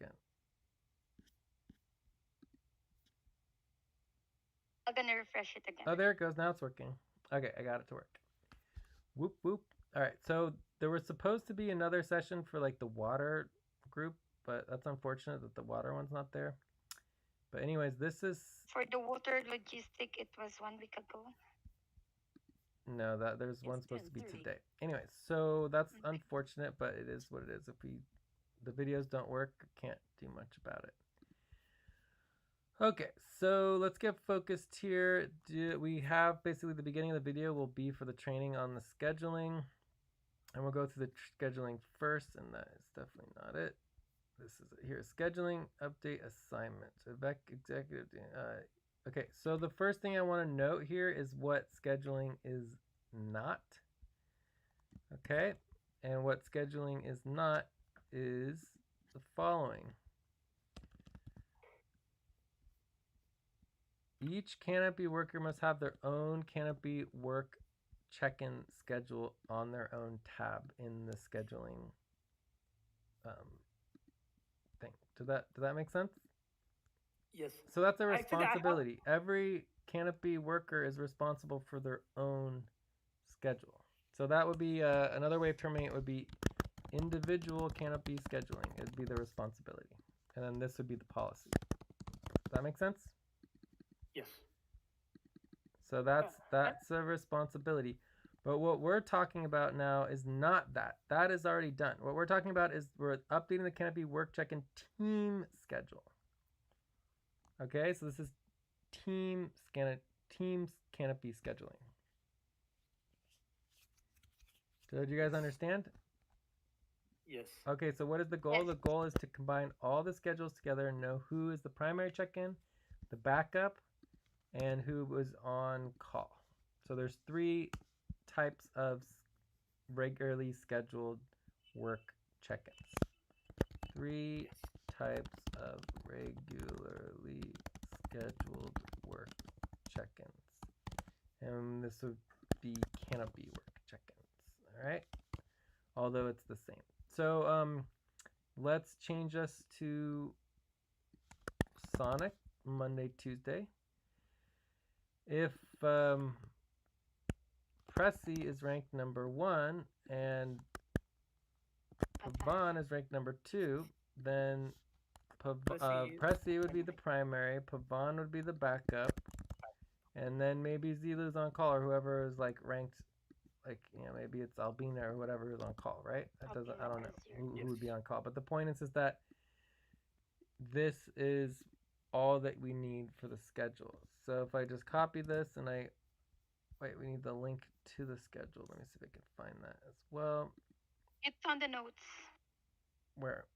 again. I'm gonna refresh it again. Oh, there it goes. Now it's working. Okay, I got it to work. Whoop whoop. All right, so there was supposed to be another session for like the water group, but that's unfortunate that the water one's not there. But anyways, this is For the water logistic, it was 1 week ago. no that there's one supposed to be today. Anyways, so that's unfortunate, but it is what it is. If the videos don't work, can't do much about it. Okay, so let's get focused here. We have basically the beginning of the video will be for the training on the scheduling. And we'll go through the scheduling first, and that is definitely not it. This is it here. Scheduling, update, assignment, executive. Okay, so the first thing I want to note here is what scheduling is not. Okay, and what scheduling is not is the following. Each Canopy worker must have their own Canopy work check-in schedule on their own tab in the scheduling thing. Does that make sense? Yes. So that's a responsibility. Every Canopy worker is responsible for their own schedule. So that would be another way of terming it would be individual Canopy scheduling. It'd be the responsibility, and then this would be the policy. Does that make sense? Yes. So that's a responsibility. But what we're talking about now is not that. That is already done. What we're talking about is we're updating the Canopy work check-in team schedule. Okay, so this is team Canopy scheduling. Did you guys understand? Yes. Okay, so what is the goal? Yes. The goal is to combine all the schedules together and know who is the primary check-in, the backup, and who was on call. So there's 3 types of regularly scheduled work check-ins. 3 types of regularly scheduled work check-ins. And this would be Canopy work check-ins. All right? Although it's the same. So let's change us to Sonic, Monday, Tuesday. If Precy is ranked number 1 and Pavan is ranked number 2, then Precy would be the primary, Pavan would be the backup, and then maybe Zilu's on call or whoever is like ranked, like maybe it's Albina or whatever is on call, right? That doesn't I don't know who would be on call, but the point is that this is all that we need for the schedule. So if I just copy this and we need the link to the schedule. Let me see if I can find that as well. It's on the notes. Where?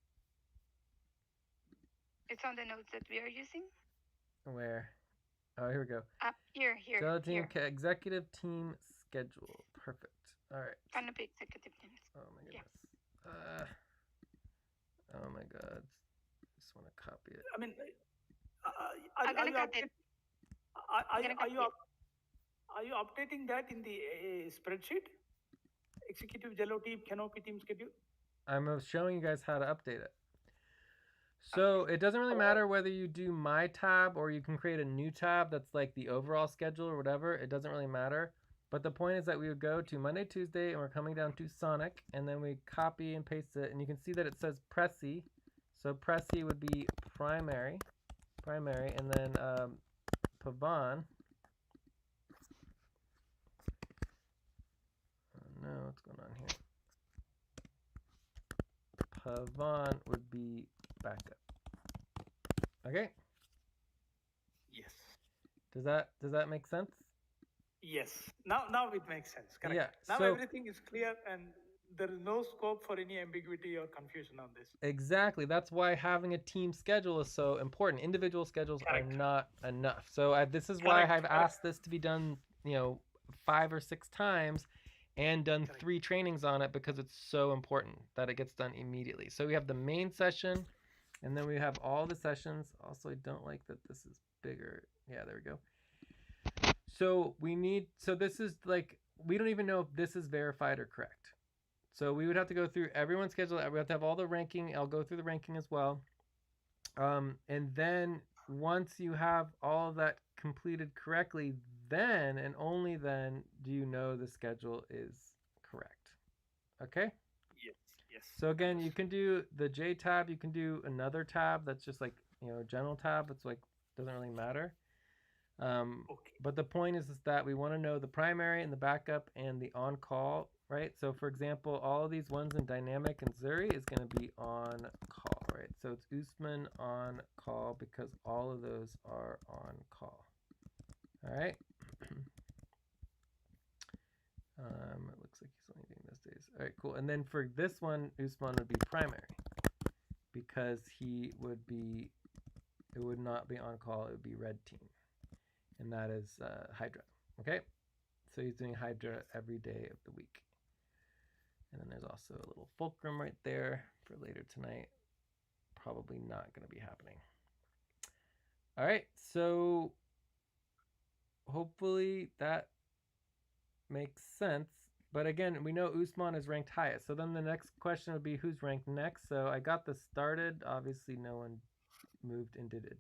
It's on the notes that we are using. Where? Oh, here we go. Here. Team executive team schedule. Perfect. All right. Canopy executive team. Oh my goodness. Oh my god. I just want to copy it. I mean, I'm gonna cut it. Are you updating that in the spreadsheet? Executive Jello team, Canopy team schedule? I'm showing you guys how to update it. So it doesn't really matter whether you do my tab or you can create a new tab that's like the overall schedule or whatever. It doesn't really matter. But the point is that we would go to Monday, Tuesday, and we're coming down to Sonic, and then we copy and paste it, and you can see that it says Precy. So Precy would be primary, and then Pavan. Oh no, what's going on here? Pavan would be backup. Okay. Yes. Does that make sense? Yes. Now it makes sense. Correct. Yeah. Now so, everything is clear and there is no scope for any ambiguity or confusion on this. Exactly. That's why having a team schedule is so important. Individual schedules are not enough. So this is why I've asked this to be done, 5 or 6 times and done 3 trainings on it because it's so important that it gets done immediately. So we have the main session and then we have all the sessions. Also, I don't like that this is bigger. Yeah, there we go. So this is like, we don't even know if this is verified or correct. So we would have to go through everyone's schedule. We have to have all the ranking. I'll go through the ranking as well. And then once you have all of that completed correctly, then and only then do you know the schedule is correct. Okay? Yes. Yes. So again, you Understood. can do the J tab, you can do another tab that's just like, general tab. It's like doesn't really matter. Okay. But the point is that we want to know the primary and the backup and the on call, right? So for example, all of these ones in dynamic and Zuri is going to be on call, right? So it's Usman on call because all of those are on call. All right. It looks like he's only doing those days. All right, cool. And then for this one, Usman would be primary because it would not be on call. It would be red team, and that is Hydra. Okay. So he's doing Hydra every day of the week. And then there's also a little fulcrum right there for later tonight. Probably not going to be happening. All right, so hopefully that makes sense. But again, we know Usman is ranked highest. So then the next question would be who's ranked next. So I got this started. Obviously, no one moved and did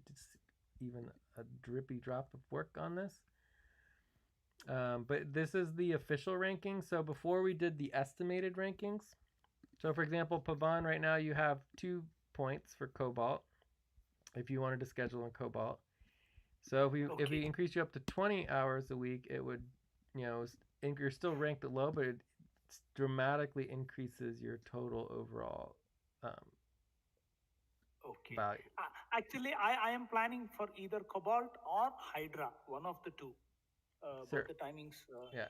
even a drippy drop of work on this. But this is the official ranking. So before we did the estimated rankings, so for example, Pavan, right now you have 2 points for Cobalt if you wanted to schedule in Cobalt. So if we increase you up to 20 hours a week, it would, you're still ranked low, but it dramatically increases your total overall value. Actually, I am planning for either Cobalt or Hydra, one of the two. Both the timings. Yeah.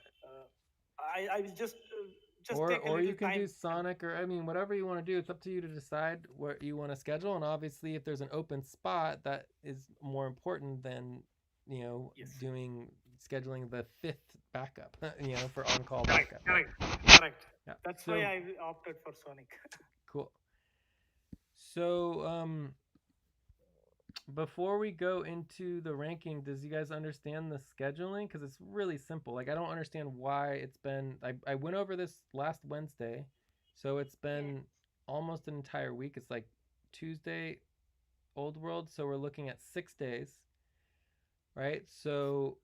I will just take a or little you can time. do Sonic, or I mean whatever you want to do. It's up to you to decide what you want to schedule. And obviously, if there's an open spot, that is more important than doing scheduling the 5th backup. For on-call backup. Correct. Yeah. That's why I opted for Sonic. Cool. So before we go into the ranking, does you guys understand the scheduling? Because it's really simple. Like, I don't understand why it's been. I went over this last Wednesday, so it's been almost an entire week. It's like Tuesday, Old World, so we're looking at 6 days, right? So,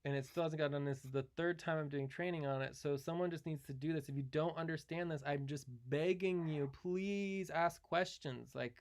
and it still hasn't gotten done. This is the 3rd time I'm doing training on it, so someone just needs to do this. If you don't understand this, I'm just begging you, please ask questions. Like.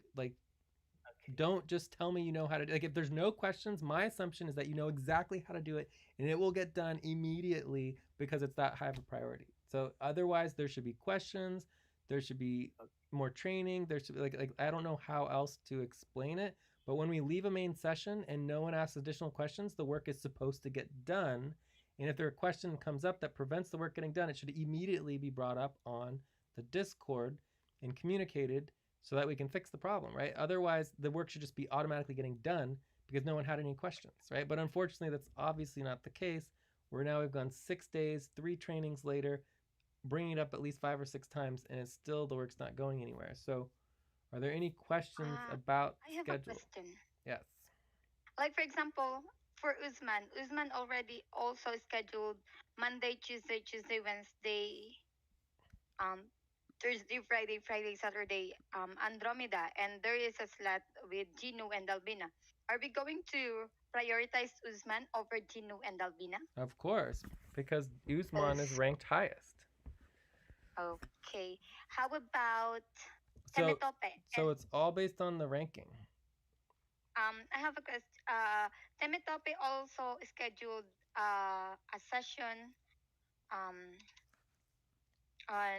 Don't just tell me you know how to do it. Like, if there's no questions, my assumption is that you know exactly how to do it, and it will get done immediately because it's that high of a priority. So otherwise, there should be questions. There should be more training. There should be like I don't know how else to explain it. But when we leave a main session and no one asks additional questions, the work is supposed to get done. And if there a question comes up that prevents the work getting done, it should immediately be brought up on the Discord and communicated so that we can fix the problem, right? Otherwise, the work should just be automatically getting done because no one had any questions, right? But unfortunately, that's obviously not the case. We've gone 6 days, 3 trainings later, bringing it up at least 5 or 6 times, and it's still the work's not going anywhere. So, are there any questions about schedule? I have a question. Yes. Like, for example, for Usman already also scheduled Monday, Tuesday, Wednesday, Thursday, Friday, Saturday, Andromeda, and there is a slot with Ginu and Albina. Are we going to prioritize Usman over Ginu and Albina? Of course, because Usman is ranked highest. Okay. How about Temetope? So it's all based on the ranking. I have a question. Temetope also scheduled a session on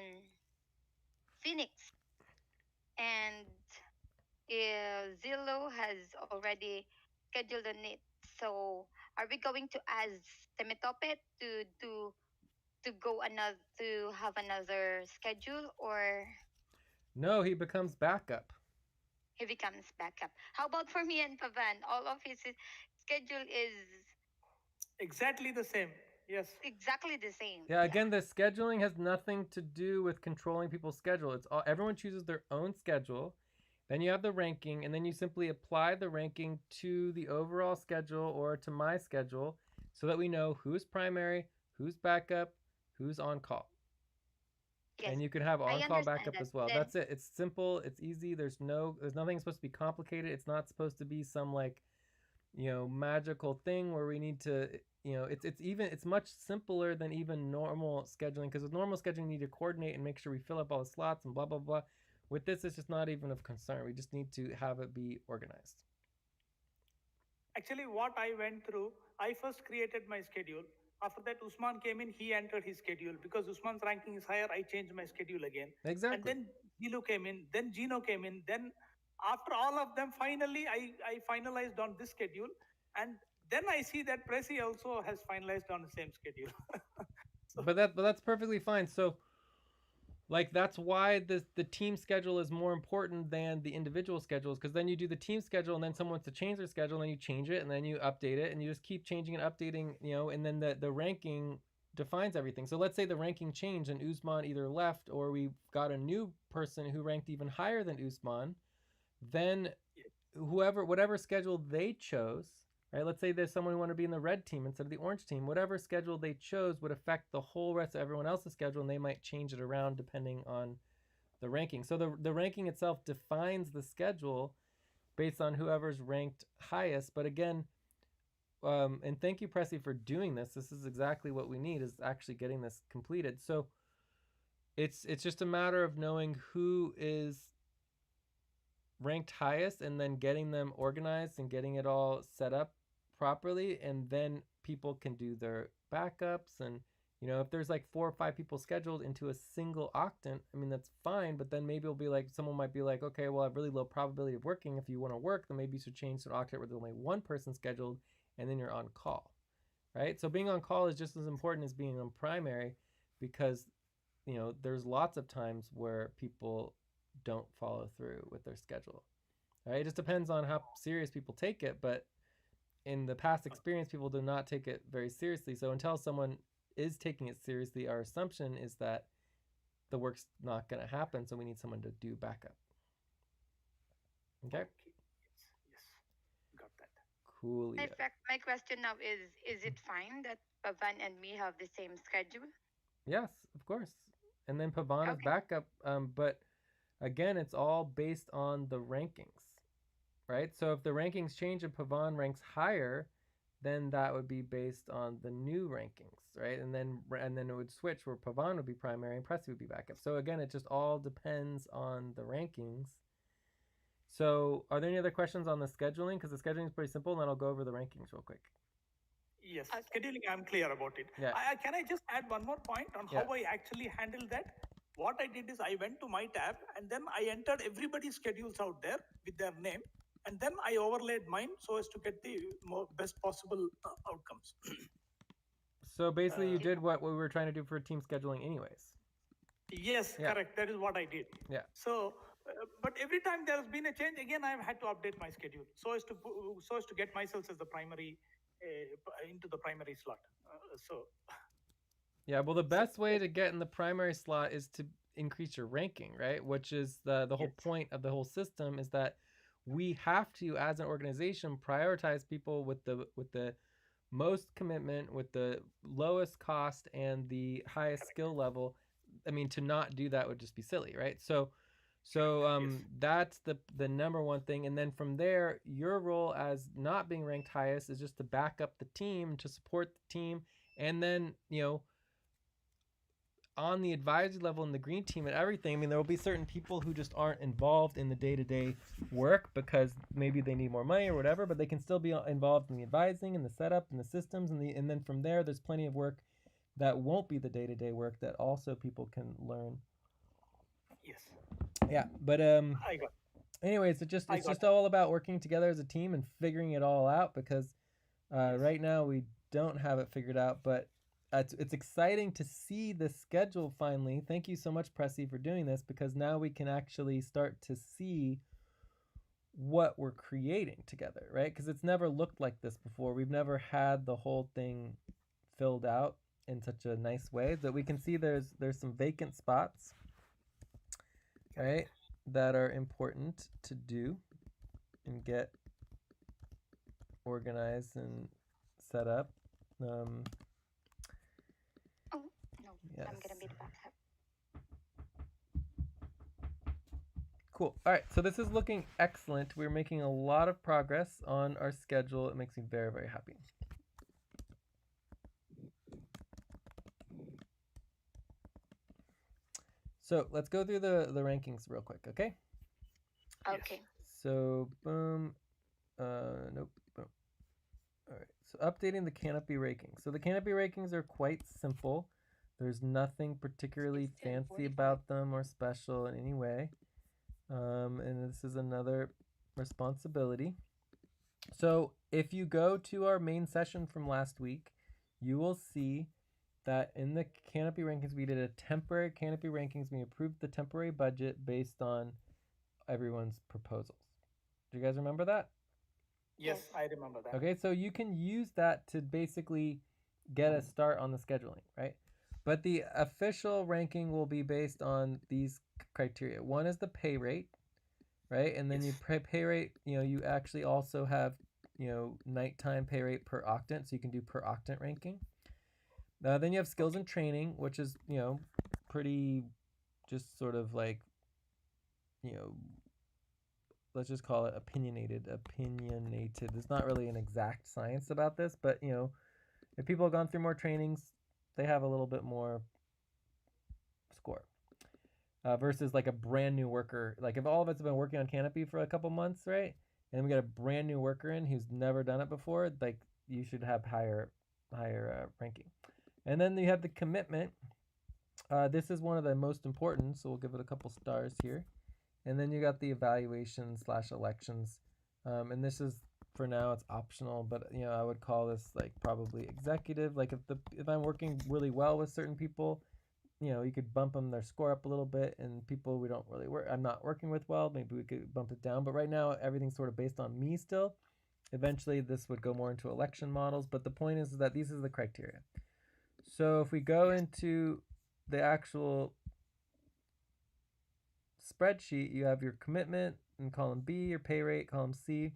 Phoenix, and Zillow has already scheduled on it. So, are we going to ask Temetope to go to have another schedule, or no? He becomes backup. He becomes backup. How about for me and Pavan? All of his schedule is exactly the same. Yes. Exactly the same. Yeah, again, the scheduling has nothing to do with controlling people's schedule. It's all everyone chooses their own schedule. Then you have the ranking, and then you simply apply the ranking to the overall schedule or to my schedule so that we know who's primary, who's backup, who's on call. Yes, And you can have I on-call understand backup that. as well. Then That's it. It's simple. It's easy. There's nothing supposed to be complicated. It's not supposed to be some like, magical thing where we need to, it's much simpler than even normal scheduling, because with normal scheduling you need to coordinate and make sure we fill up all the slots and blah blah blah. With this, it's just not even of concern. We just need to have it be organized. Actually, what I went through, I first created my schedule. After that, Usman came in, he entered his schedule. Because Usman's ranking is higher, I changed my schedule again. Exactly. And then Gilo came in, then Gino came in. Then after all of them, finally, I finalized on this schedule. And then I see that Precy also has finalized on the same schedule. So. But that's perfectly fine. So, like, that's why the team schedule is more important than the individual schedules, because then you do the team schedule and then someone wants to change their schedule and then you change it and then you update it and you just keep changing and updating, and then the ranking defines everything. So let's say the ranking changed and Usman either left or we got a new person who ranked even higher than Usman, then whatever schedule they chose, right? Let's say there's someone who wanted to be in the red team instead of the orange team. Whatever schedule they chose would affect the whole rest of everyone else's schedule, and they might change it around depending on the ranking. So the ranking itself defines the schedule based on whoever's ranked highest. But again, and thank you, Precy, for doing this. This is exactly what we need, is actually getting this completed. So it's just a matter of knowing who is ranked highest and then getting them organized and getting it all set up properly, and then people can do their backups. And if there's like 4 or 5 people scheduled into a single octant, I mean, that's fine, but then maybe it'll be like, someone might be like, okay, well, I have really low probability of working. If you want to work, then maybe you should change to an octant where there's only one person scheduled and then you're on call, right? So being on call is just as important as being on primary, because there's lots of times where people don't follow through with their schedule. Right? It just depends on how serious people take it, but in the past experience, people do not take it very seriously. So until someone is taking it seriously, our assumption is that the work's not going to happen, so we need someone to do backup. Okay? Yes. Got that. Cool. in fact, my question now is it fine that Pavan and me have the same schedule? Yes, of course. And then Pavan is backup, but again, it's all based on the rankings, right? So if the rankings change and Pavan ranks higher, then that would be based on the new rankings, right? And then it would switch where Pavan would be primary and Precy would be backup. So again, it just all depends on the rankings. So are there any other questions on the scheduling? Because the scheduling is pretty simple, and then I'll go over the rankings real quick. Yes, scheduling, I'm clear about it. Yeah. Can I just add one more point on how I actually handled that? What I did is I went to my tab and then I entered everybody's schedules out there with their name, and then I overlaid mine so as to get the best possible outcomes. So basically, you did what we were trying to do for team scheduling anyways. Yes, correct. That is what I did. Yeah. So, but every time there has been a change, again, I've had to update my schedule so as to get myself as the primary into the primary slot. Yeah, well, the best way to get in the primary slot is to increase your ranking, right? Which is the whole point of the whole system, is that we have to, as an organization, prioritize people with the most commitment, with the lowest cost, and the highest skill level. I mean, to not do that would just be silly, right? So that's the number one thing. And then from there, your role as not being ranked highest is just to back up the team, to support the team. And then, on the advisory level in the green team and everything, I mean, there will be certain people who just aren't involved in the day-to-day work because maybe they need more money or whatever, but they can still be involved in the advising and the setup and the systems, and then from there, there's plenty of work that won't be the day-to-day work that also people can learn. Yes. Yeah, but anyways, it's just all about working together as a team and figuring it all out, because right now we don't have it figured out, but it's exciting to see the schedule finally. Thank you so much, Precy, for doing this, because now we can actually start to see what we're creating together, right? Because it's never looked like this before. We've never had the whole thing filled out in such a nice way that we can see there's some vacant spots, right, that are important to do and get organized and set up. Oh, no, yes. I'm going to be the backup. Cool. All right, so this is looking excellent. We're making a lot of progress on our schedule. It makes me very, very happy. So let's go through the rankings real quick, okay? Okay. So boom. Nope. Boom. All right. So updating the canopy rankings. So the canopy rankings are quite simple. There's nothing particularly fancy about them or special in any way. And this is another responsibility. So if you go to our main session from last week, you will see that in the canopy rankings, we did a temporary canopy rankings. We approved the temporary budget based on everyone's proposals. Do you guys remember that? Yes, I remember that. Okay, so you can use that to basically get a start on the scheduling, right? But the official ranking will be based on these criteria. One is the pay rate, right? And then you pay rate, you actually also have, nighttime pay rate per octant, so you can do per octant ranking. Then you have skills and training, which is, pretty just sort of like, let's just call it opinionated. There's not really an exact science about this, but, if people have gone through more trainings, they have a little bit more score. Versus like a brand new worker. Like if all of us have been working on Canopy for a couple months, right? And we got a brand new worker in who's never done it before, like you should have higher ranking. And then you have the commitment. This is one of the most important, so we'll give it a couple stars here. And then you got the evaluation/elections. And this is, for now, it's optional, but I would call this like probably executive. Like if I'm working really well with certain people, you could bump them their score up a little bit, and people we don't really I'm not working with well, maybe we could bump it down. But right now, everything's sort of based on me still. Eventually, this would go more into election models, but the point is that these are the criteria. So if we go into the actual spreadsheet, you have your commitment in column B, your pay rate, column C.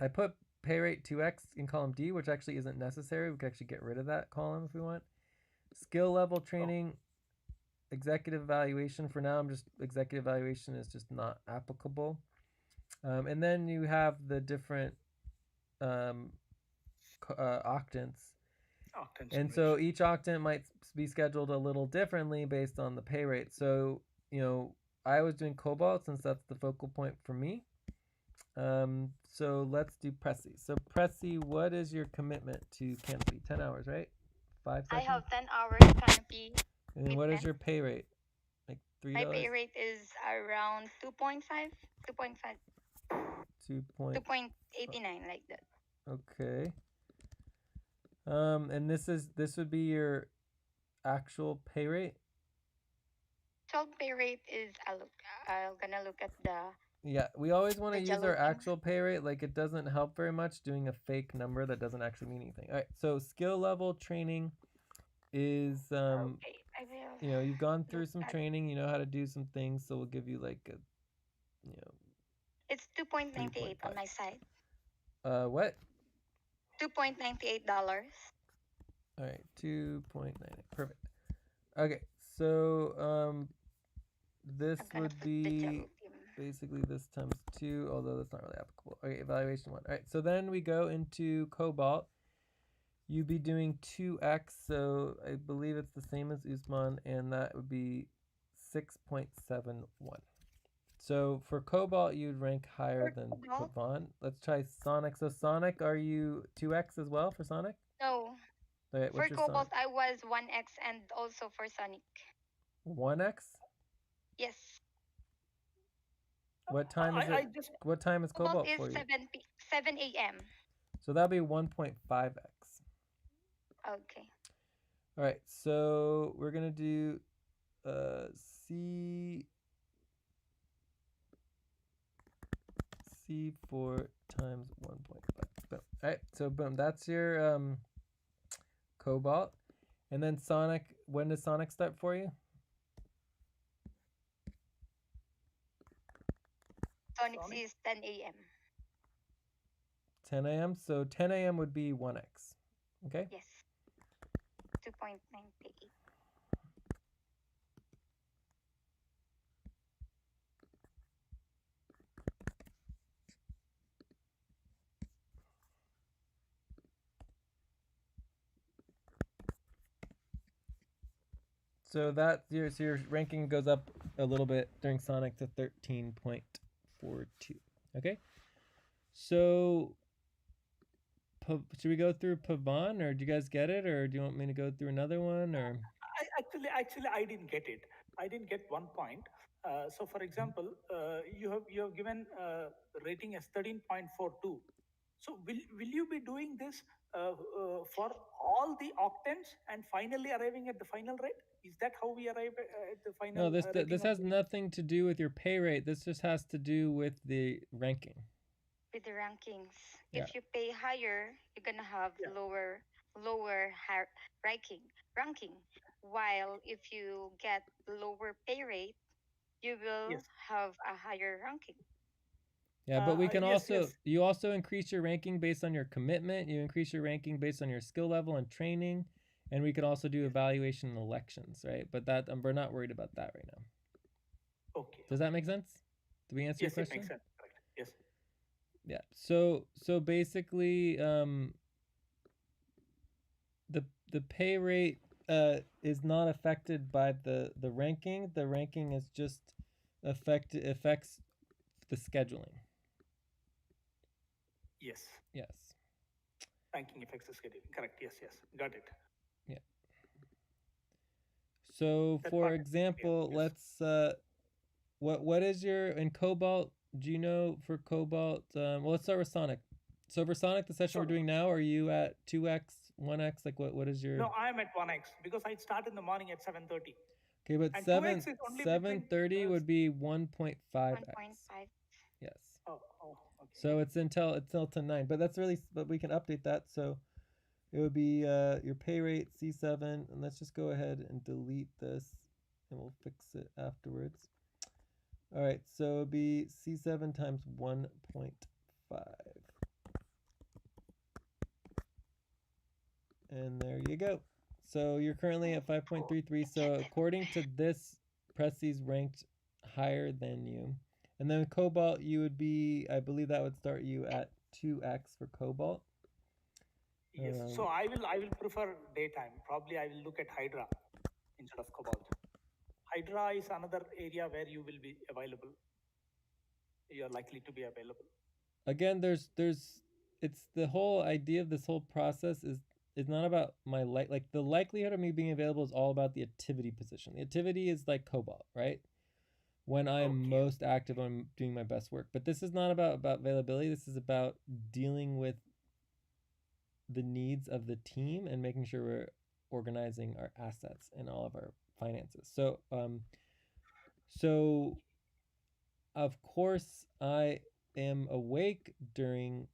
I put pay rate 2x in column D, which actually isn't necessary. We could actually get rid of that column if we want. Skill level training, executive evaluation. For now, executive evaluation is just not applicable. And then you have the different octants. And so each octant might be scheduled a little differently based on the pay rate. So, I was doing Cobalt since that's the focal point for me. So let's do Precy. So Precy, what is your commitment to Canopy? 10 hours, right? 5 sessions? I have 10 hours Canopy. And what is your pay rate? Like $3? My pay rate is around 2.5, 2.89 like that. Okay. And this would be your actual pay rate? Actual pay rate is I'm gonna look at the. Yeah, we always want to use our actual pay rate. Like it doesn't help very much doing a fake number that doesn't actually mean anything. All right, so skill level training is Okay, I will. you've gone through some training, you know how to do some things, so we'll give you like a It's 2.98 on my side. What? $2.98. All right, 2.98. Perfect. Okay, so this would be basically this times 2, although that's not really applicable. Okay, evaluation 1. All right, so then we go into Cobalt. You'd be doing 2x, so I believe it's the same as Usman, and that would be 6.71. So for Cobalt, you'd rank higher than Pavan. Let's try Sonic. So Sonic, are you 2x as well for Sonic? No. Right, for Cobalt, I was 1x, and also for Sonic. 1x? Yes. What time is it? What time is Cobalt for you? 7 a.m. So that'll be 1.5x. Okay. All right, so we're gonna do C4 times 1.5. Boom. All right, so boom, that's your Cobalt. And then Sonic, when does Sonic start for you? Sonic is 10 a.m. 10 a.m. So 10 a.m. would be 1x. Okay? Yes. 2.98. So your ranking goes up a little bit during Sonic to 13.42. Okay. So should we go through Pavan, or do you guys get it, or do you want me to go through another one, or? Actually, I didn't get it. I didn't get 1 point. So, for example, you have given rating as 13.42. So, will you be doing this for all the octants and finally arriving at the final rate? Is that how we arrive at the final? No, this has nothing to do with your pay rate. This just has to do with the ranking. With the rankings, Yeah. if you pay higher, you're gonna have lower ranking. While if you get lower pay rate, you will have a higher ranking. Yeah, but we can you also increase your ranking based on your commitment. You increase your ranking based on your skill level and training, and we could also do evaluation and elections, right? But that we're not worried about that right now. Okay. Does that make sense? Did we answer your question? Yes, it makes sense. Correct. Yes. Yeah. So basically, the pay rate is not affected by the ranking. The ranking is just affects the scheduling. Yes. Yes. Ranking affects the scheduling. Correct. Yes. Got it. Yeah. So for example, let's what is your in Cobalt? Do you know for Cobalt? Well, let's start with Sonic. So for Sonic, the session we're doing now, are you at 2x, 1x? Like what is your? No, I'm at 1x because I start in the morning at 7:30. Okay, but 7:30 would be 1.5x. 1.5. Yes. Oh, okay. So it's until to 9, but we can update that. So it would be your pay rate C7, and let's just go ahead and delete this, and we'll fix it afterwards. All right, so it would be C7 times 1.5. And there you go. So you're currently at 5.33. So according to this, Precy's ranked higher than you. And then Cobalt, you would be, I believe that would start you at 2x for Cobalt. Yes. So I will prefer daytime. Probably I will look at Hydra instead of Cobalt. Hydra is another area where you will be available. You are likely to be available. Again, it's the whole idea of this whole process is not about my like the likelihood of me being available is all about the activity position. The activity is like Cobalt, right? When I'm most active, I'm doing my best work. But this is not about availability. This is about dealing with the needs of the team and making sure we're organizing our assets and all of our finances. So of course I am awake during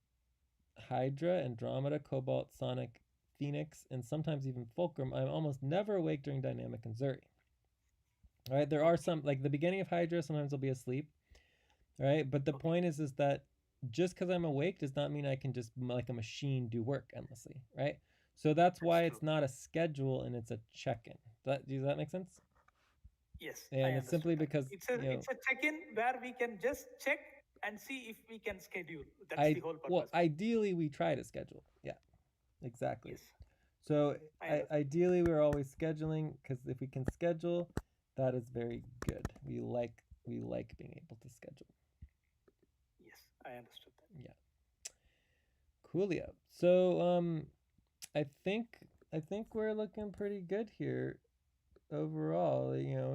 Hydra, Andromeda, Cobalt, Sonic, Phoenix, and sometimes even Fulcrum. I'm almost never awake during Dynamic and Zuri. All right, there are some, like the beginning of Hydra, sometimes I'll be asleep. All right, but the point is that just because I'm awake does not mean I can just like a machine do work endlessly, right? So that's why it's not a schedule and it's a check-in. Does that make sense? Yes. And it's simply because it's a check-in where we can just check and see if we can schedule. That's the whole purpose. Well, ideally we try to schedule. Yeah, exactly. Yes. So ideally we're always scheduling, because if we can schedule, that is very good. We like being able to schedule. Yes, I understood that. Yeah. Coolio. So I think we're looking pretty good here overall. You know,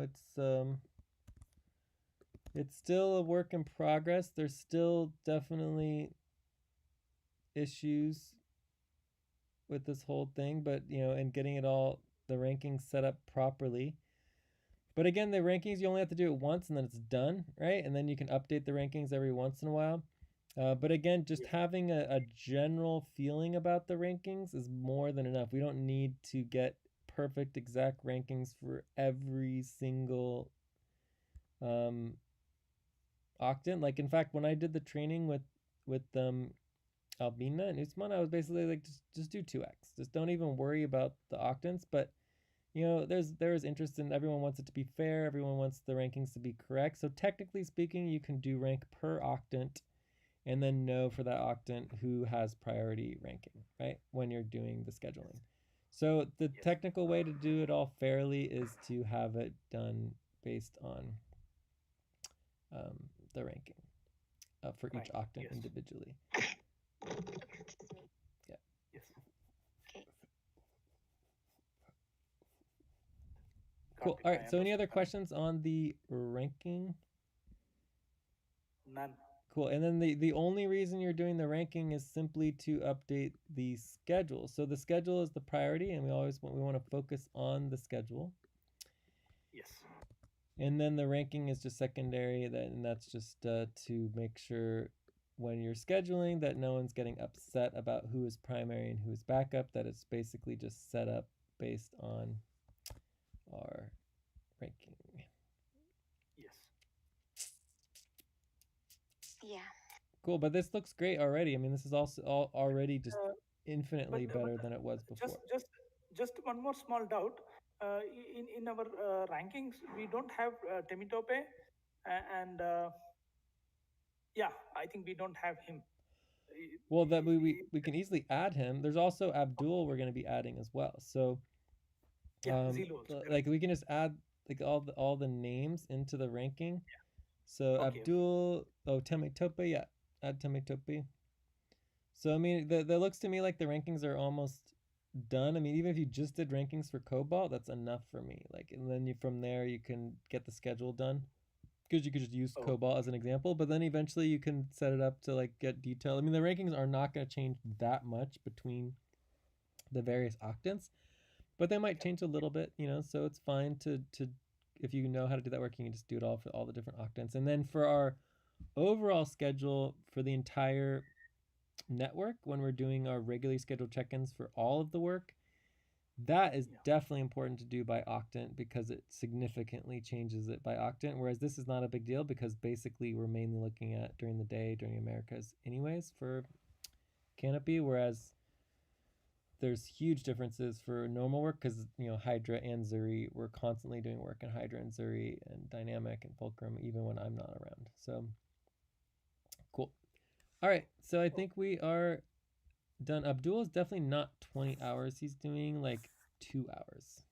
it's still a work in progress. There's still definitely issues with this whole thing, but you know, and getting it all the rankings set up properly. But again, the rankings, you only have to do it once and then it's done, right? And then you can update the rankings every once in a while. But again, just having a general feeling about the rankings is more than enough. We don't need to get perfect exact rankings for every single octant. Like in fact, when I did the training with Albina and Usman, I was basically like, just do 2x. Just don't even worry about the octants. But you know, there's interest in, everyone wants it to be fair. Everyone wants the rankings to be correct. So technically speaking, you can do rank per octant and then know for that octant who has priority ranking, right? When you're doing the scheduling. So the technical way to do it all fairly is to have it done based on the ranking for each octant individually. Yeah. Yes. Okay. Cool. All right. So any other questions on the ranking? None. Cool. And then the only reason you're doing the ranking is simply to update the schedule. So the schedule is the priority, and we want to focus on the schedule. Yes. And then the ranking is just secondary, and that's just to make sure when you're scheduling that no one's getting upset about who is primary and who is backup, that it's basically just set up based on our ranking. Yes. Yeah. Cool, but this looks great already. I mean, this is also already just infinitely better than it was before. Just one more small doubt. In our rankings, we don't have Temitope, and yeah, I think we don't have him. Well, that we can easily add him. There's also Abdul we're going to be adding as well. So like we can just add like all the names into the ranking. So okay. Abdul, Temitope, yeah, add Temitope. So I mean, that looks to me like the rankings are almost done. I mean, even if you just did rankings for Cobalt, that's enough for me. Like, and then from there you can get the schedule done, because you could just use Cobalt as an example. But then eventually you can set it up to like get detail. I mean, the rankings are not going to change that much between the various octants, but they might change a little bit, you know. So it's fine to if you know how to do that work, you can just do it all for all the different octants. And then for our overall schedule for the entire network, when we're doing our regularly scheduled check-ins for all of the work, that is definitely important to do by octant, because it significantly changes it by octant, whereas this is not a big deal because basically we're mainly looking at during the day, during Americas anyways for Canopy, whereas there's huge differences for normal work because, you know, Hydra and Zuri, we're constantly doing work in Hydra and Zuri and Dynamic and Fulcrum even when I'm not around. So cool. All right, so I think we are done. Abdul is definitely not 20 hours. He's doing like 2 hours,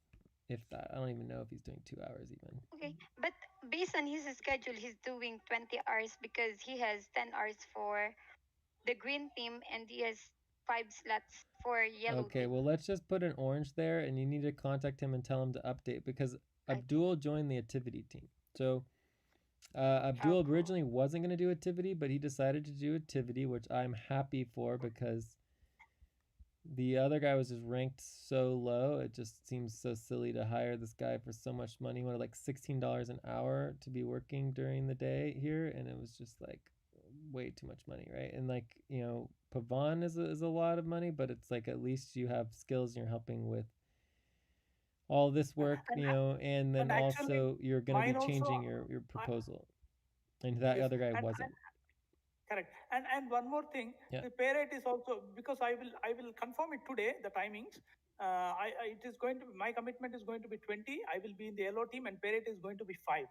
if that. I don't even know if he's doing 2 hours even. Okay, but based on his schedule, he's doing 20 hours because he has 10 hours for the green team and he has 5 slots for yellow Okay, team. well, let's just put an orange there, and you need to contact him and tell him to update, because Abdul joined the activity team. So Abdul originally wasn't going to do activity, but he decided to do activity, which I'm happy for, because the other guy was just ranked so low. It just seems so silly to hire this guy for so much money. He wanted like $16 an hour to be working during the day here, and it was just like way too much money, right? And like, you know, Pavan is a lot of money, but it's like at least you have skills and you're helping with all this work, you know, and then also you're going to be changing your proposal. And that other guy wasn't. Correct. And one more thing, the pay rate is also, because I will confirm it today, the timings. It is going to be, my commitment is going to be 20. I will be in the yellow team, and pay rate is going to be 5.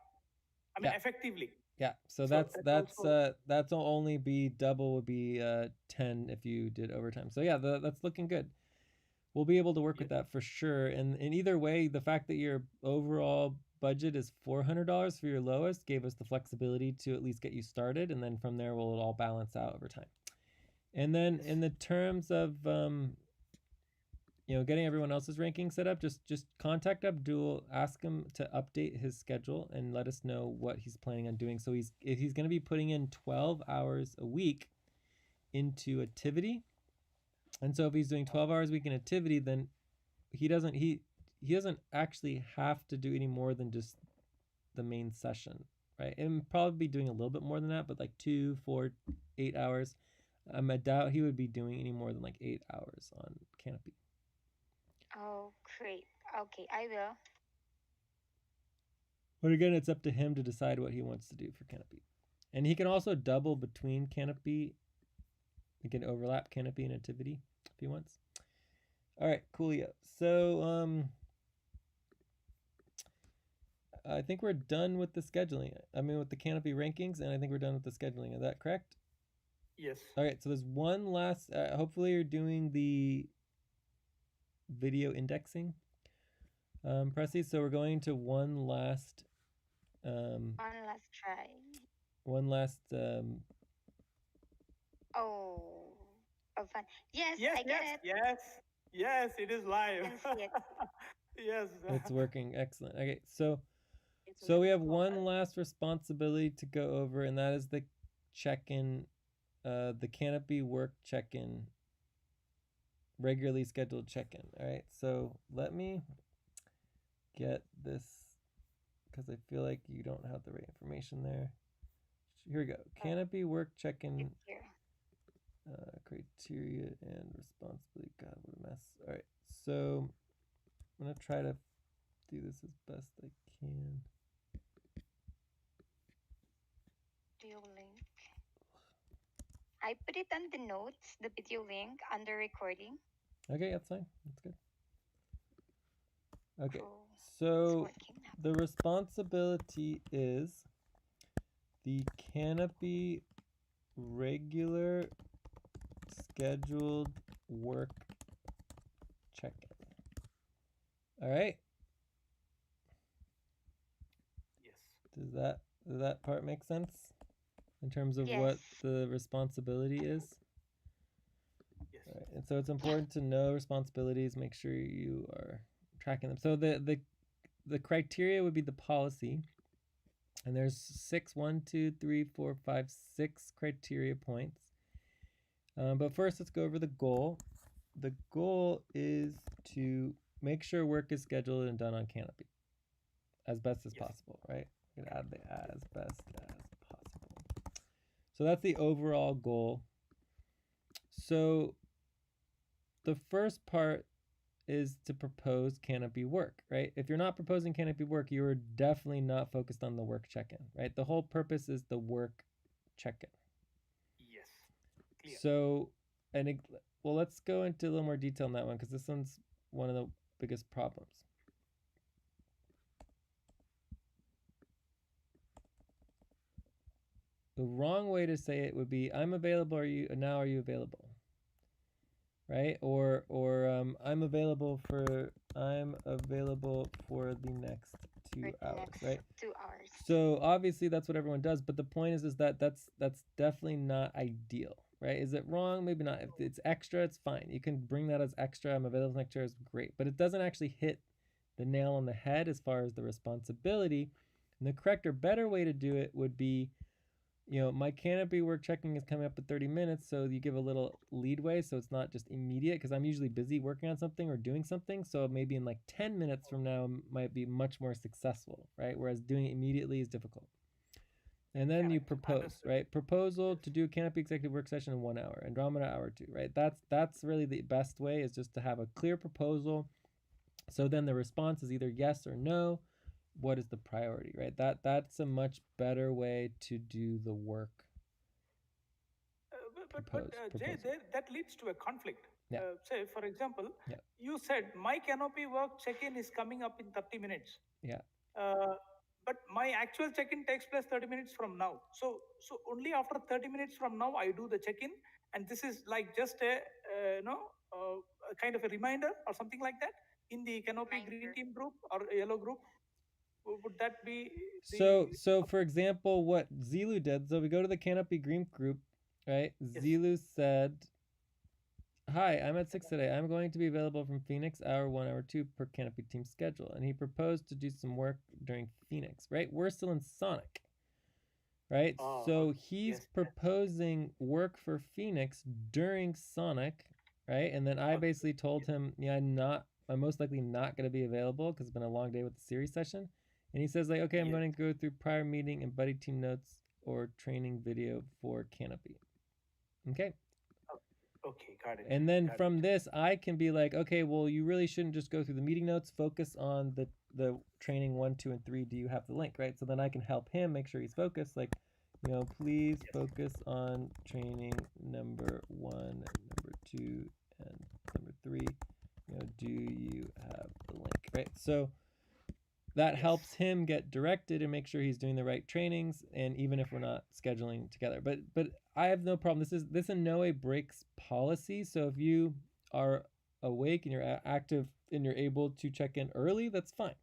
I mean, effectively. Yeah. So that's only be double would be 10 if you did overtime. So yeah, that's looking good. We'll be able to work with that for sure. And either way, the fact that your overall budget is $400 for your lowest gave us the flexibility to at least get you started, and then from there we'll all balance out over time. And then in the terms of you know, getting everyone else's ranking set up, just contact Abdul, ask him to update his schedule and let us know what he's planning on doing. So he's going to be putting in 12 hours a week into activity. And so if he's doing 12 hours a week in activity, then he doesn't actually have to do any more than just the main session, right? And probably be doing a little bit more than that, but like 2, 4, 8 hours. I doubt he would be doing any more than like 8 hours on Canopy. Oh, great. Okay, I will. But again, it's up to him to decide what he wants to do for Canopy. And he can also double between Canopy. He can overlap Canopy and activity if he wants. All right, coolio. So I think we're done with the scheduling. I mean, with the Canopy rankings, and I think we're done with the scheduling. Is that correct? Yes. All right, so there's one last, hopefully you're doing the video indexing, Precy. So we're going to one last try. One last Oh, fun. Yes, Yes, I get it. yes, it is live. I can see it. Yes. It's working. Excellent. Okay, so we have one last responsibility to go over, and that is the check-in, the Canopy work check-in, regularly scheduled check-in. All right, so let me get this, because I feel like you don't have the right information there. Here we go. Canopy work check-in criteria and responsibility. God, what a mess. All right, so I'm going to try to do this as best I can. Video link. I put it on the notes, the video link under recording. Okay, that's fine. That's good. Okay, so the responsibility is the Canopy regular scheduled work check-in. All right. Yes. Does that part make sense in terms of what the responsibility is? Yes. All right. And so it's important to know responsibilities, make sure you are tracking them. So the criteria would be the policy, and there's 6 criteria points. But first, let's go over the goal. The goal is to make sure work is scheduled and done on Canopy as best as possible, right? I'm gonna add the as best as possible. So that's the overall goal. So the first part is to propose Canopy work, right? If you're not proposing Canopy work, you're definitely not focused on the work check-in, right? The whole purpose is the work check-in. Yes. Clear. So, well, let's go into a little more detail on that one, because this one's one of the biggest problems. The wrong way to say it would be, I'm available, are you available? Right? Or I'm available for the next 2 hours, right? 2 hours. So obviously that's what everyone does, but the point is that that's definitely not ideal, right? Is it wrong? Maybe not. If it's extra, it's fine. You can bring that as extra. I'm available next year is great, but it doesn't actually hit the nail on the head as far as the responsibility. And the correct or better way to do it would be, my Canopy work checking is coming up in 30 minutes, so you give a little leadway so it's not just immediate, because I'm usually busy working on something or doing something, so maybe in like 10 minutes from now might be much more successful, right? Whereas doing it immediately is difficult. And then you propose, right? Proposal to do a Canopy executive work session in 1 hour, Andromeda hour 2, right? That's really the best way, is just to have a clear proposal. So then the response is either yes or no. What is the priority, right? That's a much better way to do the work. But Jay, that leads to a conflict. Yeah. Say, for example, you said my Canopy work check-in is coming up in 30 minutes. Yeah. But my actual check-in takes place 30 minutes from now. So only after 30 minutes from now I do the check-in, and this is like just a kind of a reminder or something like that in the Canopy Green Team group or Yellow group. Would that be so for example, what Zilu did, so we go to the Canopy Green group, right? Yes. Zilu said, hi, I'm at 6 today. I'm going to be available from Phoenix, hour 1, hour 2 per Canopy team schedule. And he proposed to do some work during Phoenix, right? We're still in Sonic, right? So he's proposing work for Phoenix during Sonic, right? And then I basically told him, I'm most likely not going to be available because it's been a long day with the series session. And he says, like, okay, I'm going to go through prior meeting and buddy team notes or training video for Canopy. Okay. Okay, got it. And then from this, I can be like, okay, well, you really shouldn't just go through the meeting notes. Focus on the training 1, 2, and 3. Do you have the link, right? So then I can help him make sure he's focused. Like, please focus on training number 1, number 2, and number 3. Do you have the link, right? So that helps him get directed and make sure he's doing the right trainings, and even if we're not scheduling together. But I have no problem. This in no way breaks policy. So if you are awake and you're active and you're able to check in early, that's fine,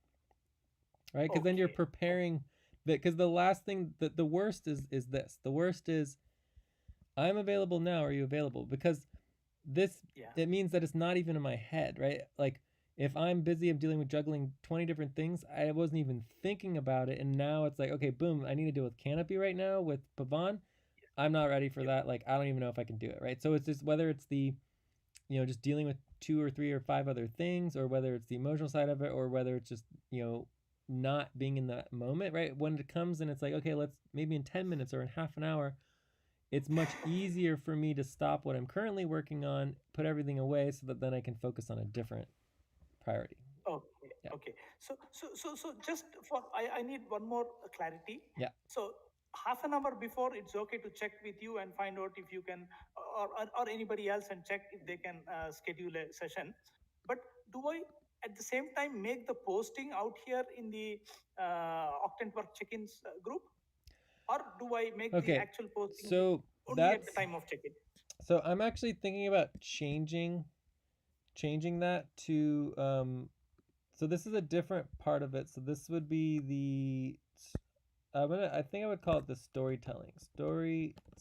right? Because then you're preparing that. Because the last thing that the worst is this. The worst is, I'm available now. Are you available? Because this it means that it's not even in my head, right? Like if I'm busy of dealing with juggling 20 different things, I wasn't even thinking about it, and now it's like, okay, boom, I need to deal with Canopy right now with Pavan. I'm not ready for that. Like I don't even know if I can do it, right? So it's just whether it's the just dealing with 2 or 3 or 5 other things, or whether it's the emotional side of it, or whether it's just not being in that moment, right? When it comes and it's like, okay, let's maybe in 10 minutes or in half an hour, it's much easier for me to stop what I'm currently working on, put everything away, so that then I can focus on a different priority. Okay. Yeah. Okay. So just for I need one more clarity. Yeah. So half an hour before, it's okay to check with you and find out if you can, or anybody else, and check if they can schedule a session. But do I at the same time make the posting out here in the Octant Work check-ins group, or do I make the actual posting only at the time of check-in? So I'm actually thinking about changing that to so this is a different part of it. So this would be the I think I would call it the storytelling.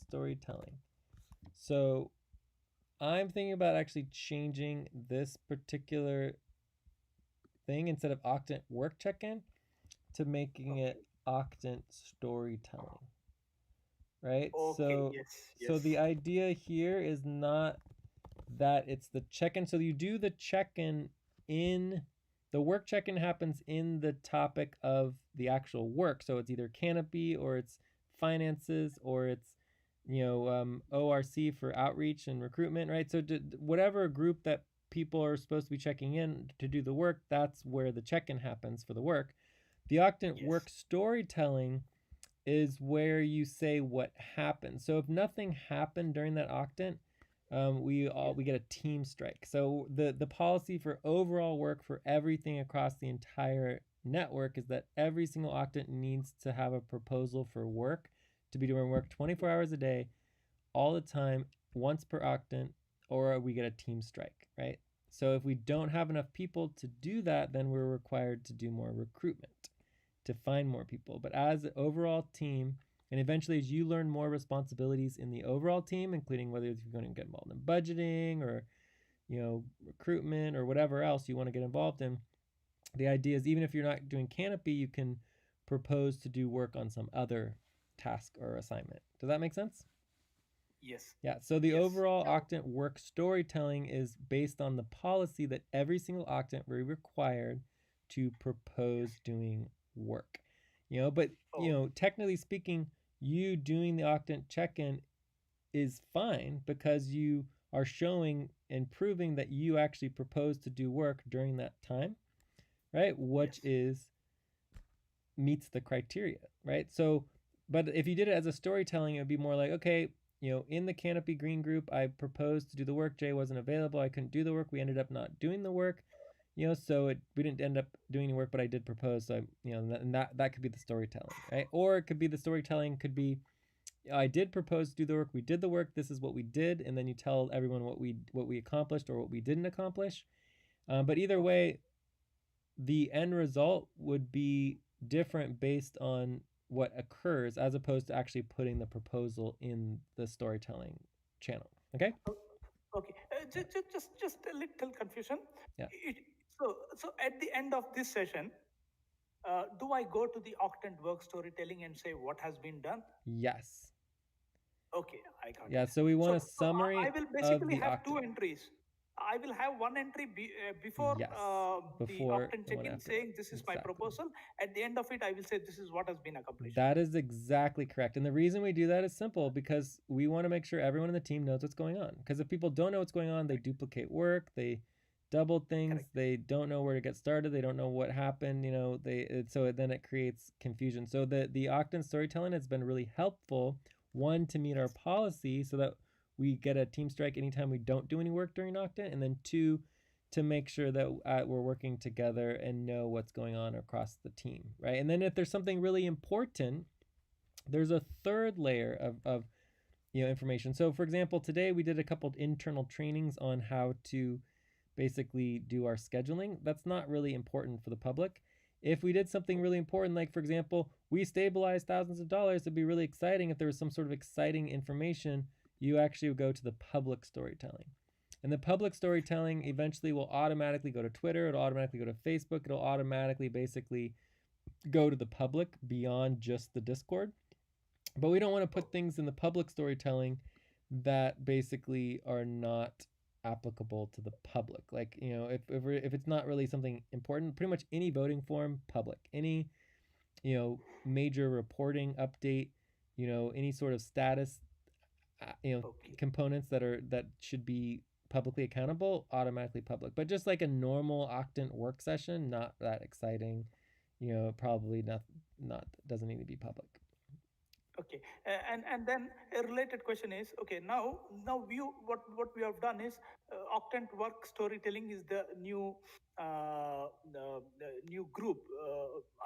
Storytelling. So I'm thinking about actually changing this particular thing, instead of Octant Work Check-in, to making it Octant Storytelling. Right? Okay, so the idea here is not that it's the check-in. So you do the check-in in the work check-in happens in the topic of the actual work. So it's either Canopy, or it's finances, or it's ORC for outreach and recruitment, right? So whatever group that people are supposed to be checking in to do the work, that's where the check-in happens for the work. The Octant Work Storytelling is where you say what happened. So if nothing happened during that Octant, we get a team strike. So the policy for overall work for everything across the entire network is that every single Octant needs to have a proposal for work, to be doing work 24 hours a day, all the time, once per Octant, or we get a team strike, right? So if we don't have enough people to do that, then we're required to do more recruitment to find more people. But as an overall team, and eventually as you learn more responsibilities in the overall team, including whether you're going to get involved in budgeting, or recruitment, or whatever else you want to get involved in, the idea is, even if you're not doing Canopy, you can propose to do work on some other task or assignment. Does that make sense? Yes. Yeah. So the overall Octant Work Storytelling is based on the policy that every single Octant we're required to propose doing work. But technically speaking, you doing the Octant check-in is fine, because you are showing and proving that you actually propose to do work during that time, right? Which is meets the criteria, right? So, but if you did it as a storytelling, it would be more like, okay, in the Canopy Green group, I proposed to do the work. Jay wasn't available. I couldn't do the work. We ended up not doing the work. So we didn't end up doing any work, but I did propose. So and that could be the storytelling, right? Or it could be the storytelling could be, I did propose to do the work. We did the work. This is what we did, and then you tell everyone what we accomplished or what we didn't accomplish. But either way, the end result would be different based on what occurs, as opposed to actually putting the proposal in the storytelling channel. Okay. Okay. Just a little confusion. Yeah. So at the end of this session, do I go to the Octant Work Storytelling and say what has been done? Yes. Okay, I got it. Yeah. So we want a summary. I will basically have two entries. I will have one entry before the Octant check-in, saying this is my proposal. At the end of it, I will say this is what has been accomplished. That is exactly correct. And the reason we do that is simple, because we want to make sure everyone in the team knows what's going on. Because if people don't know what's going on, they duplicate work, they double things, correct. They don't know where to get started, they don't know what happened, so then it creates confusion. So the Octant storytelling has been really helpful, one, to meet our policy so that we get a team strike anytime we don't do any work during Octant, and then two, to make sure that we're working together and know what's going on across the team, right? And then if there's something really important, there's a third layer of information. So for example, today we did a couple of internal trainings on how to basically do our scheduling. That's not really important for the public. If we did something really important, like for example, we stabilized thousands of dollars, it'd be really exciting if there was some sort of exciting information. You actually would go to the public storytelling. And the public storytelling eventually will automatically go to Twitter, it'll automatically go to Facebook, it'll automatically basically go to the public beyond just the Discord. But we don't want to put things in the public storytelling that basically are not applicable to the public. Like, if it's not really something important, pretty much any voting form, public. Any, major reporting update, any sort of status, components that should be publicly accountable, automatically public. But just like a normal Octant work session, not that exciting, probably not doesn't need to be public. Okay, and then a related question is, okay, now what we have done is Octant work storytelling is the new the new group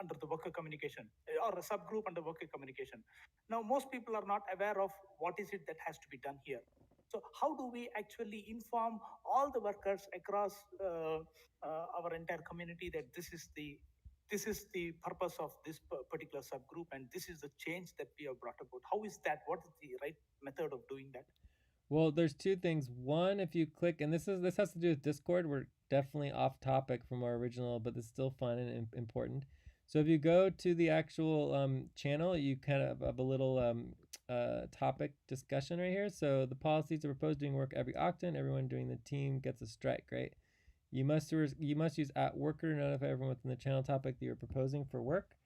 under the worker communication, or a subgroup under worker communication. Now most people are not aware of what is it that has to be done here. So how do we actually inform all the workers across our entire community that this is the purpose of this particular subgroup, and this is the change that we have brought about? How is that? What is the right method of doing that? Well, there's two things. One, if you click, and this has to do with Discord. We're definitely off topic from our original, but it's still fun and important. So if you go to the actual channel, you kind of have a little topic discussion right here. So the policies are proposed doing work every Octant. Everyone doing the team gets a strike, right? You must use @worker to notify everyone within the channel topic that you're proposing for work,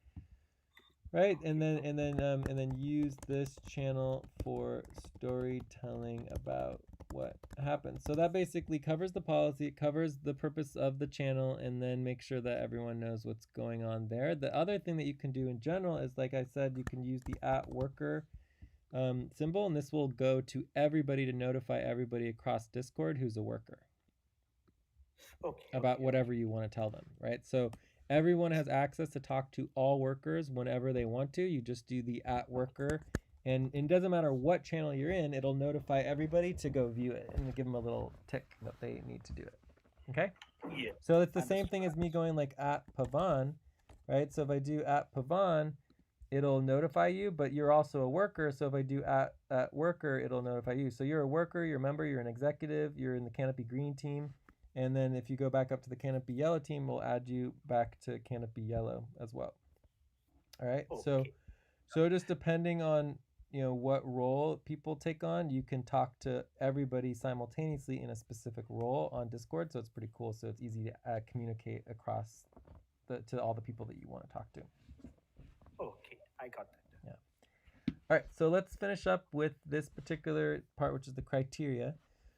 right? And then use this channel for storytelling about what happened. So that basically covers the policy, it covers the purpose of the channel, and then make sure that everyone knows what's going on there. The other thing that you can do in general is, like I said, you can use the @worker symbol, and this will go to everybody to notify everybody across Discord who's a worker. About whatever you want to tell them, right? So everyone has access to talk to all workers whenever they want to. You just do the @worker, and it doesn't matter what channel you're in, it'll notify everybody to go view it and give them a little tick that they need to do it. Okay? Yeah. So it's the same thing as me going like @Pavan, right? So if I do @Pavan, it'll notify you, but you're also a worker. So if I do @worker, it'll notify you. So you're a worker, you're a member, you're an executive, you're in the Canopy Green team. And then if you go back up to the Canopy Yellow team, we'll add you back to Canopy Yellow as well. All right. Okay. So just depending on, what role people take on, you can talk to everybody simultaneously in a specific role on Discord. So it's pretty cool. So it's easy to communicate across to all the people that you want to talk to. Okay, I got that. Yeah. All right. So let's finish up with this particular part, which is the criteria.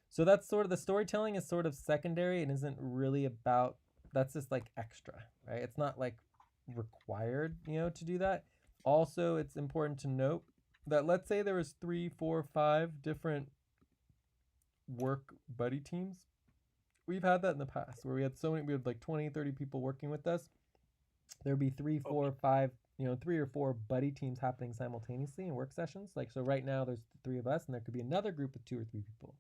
So that's sort of, the storytelling is sort of secondary and isn't really about, that's just like extra, right? It's not like required, to do that. Also, it's important to note that let's say there was 3, 4, 5 different work buddy teams. We've had that in the past where we had like 20, 30 people working with us. There'd be 3, 4, 5, 3 or 4 buddy teams happening simultaneously in work sessions. Like, so right now there's 3 of us, and there could be another group of 2 or 3 people.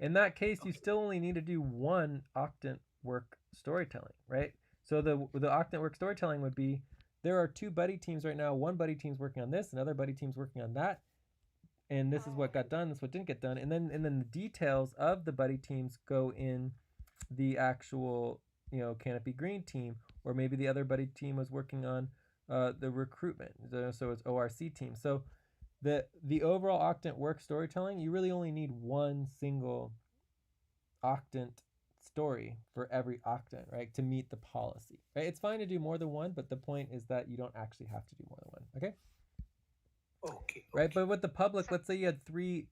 In that case, you still only need to do one Octant work storytelling, right? So the Octant work storytelling would be, there are 2 buddy teams right now. One buddy team's working on this, another buddy team's working on that, and this is what got done, this is what didn't get done. And then the details of the buddy teams go in the actual, Canopy Green team, or maybe the other buddy team was working on the recruitment. So it's ORC team. So the overall Octant work storytelling, you really only need one single Octant story for every Octant, right, to meet the policy, right? It's fine to do more than one, but the point is that you don't actually have to do more than one. Okay, right? But with the public, let's say you had three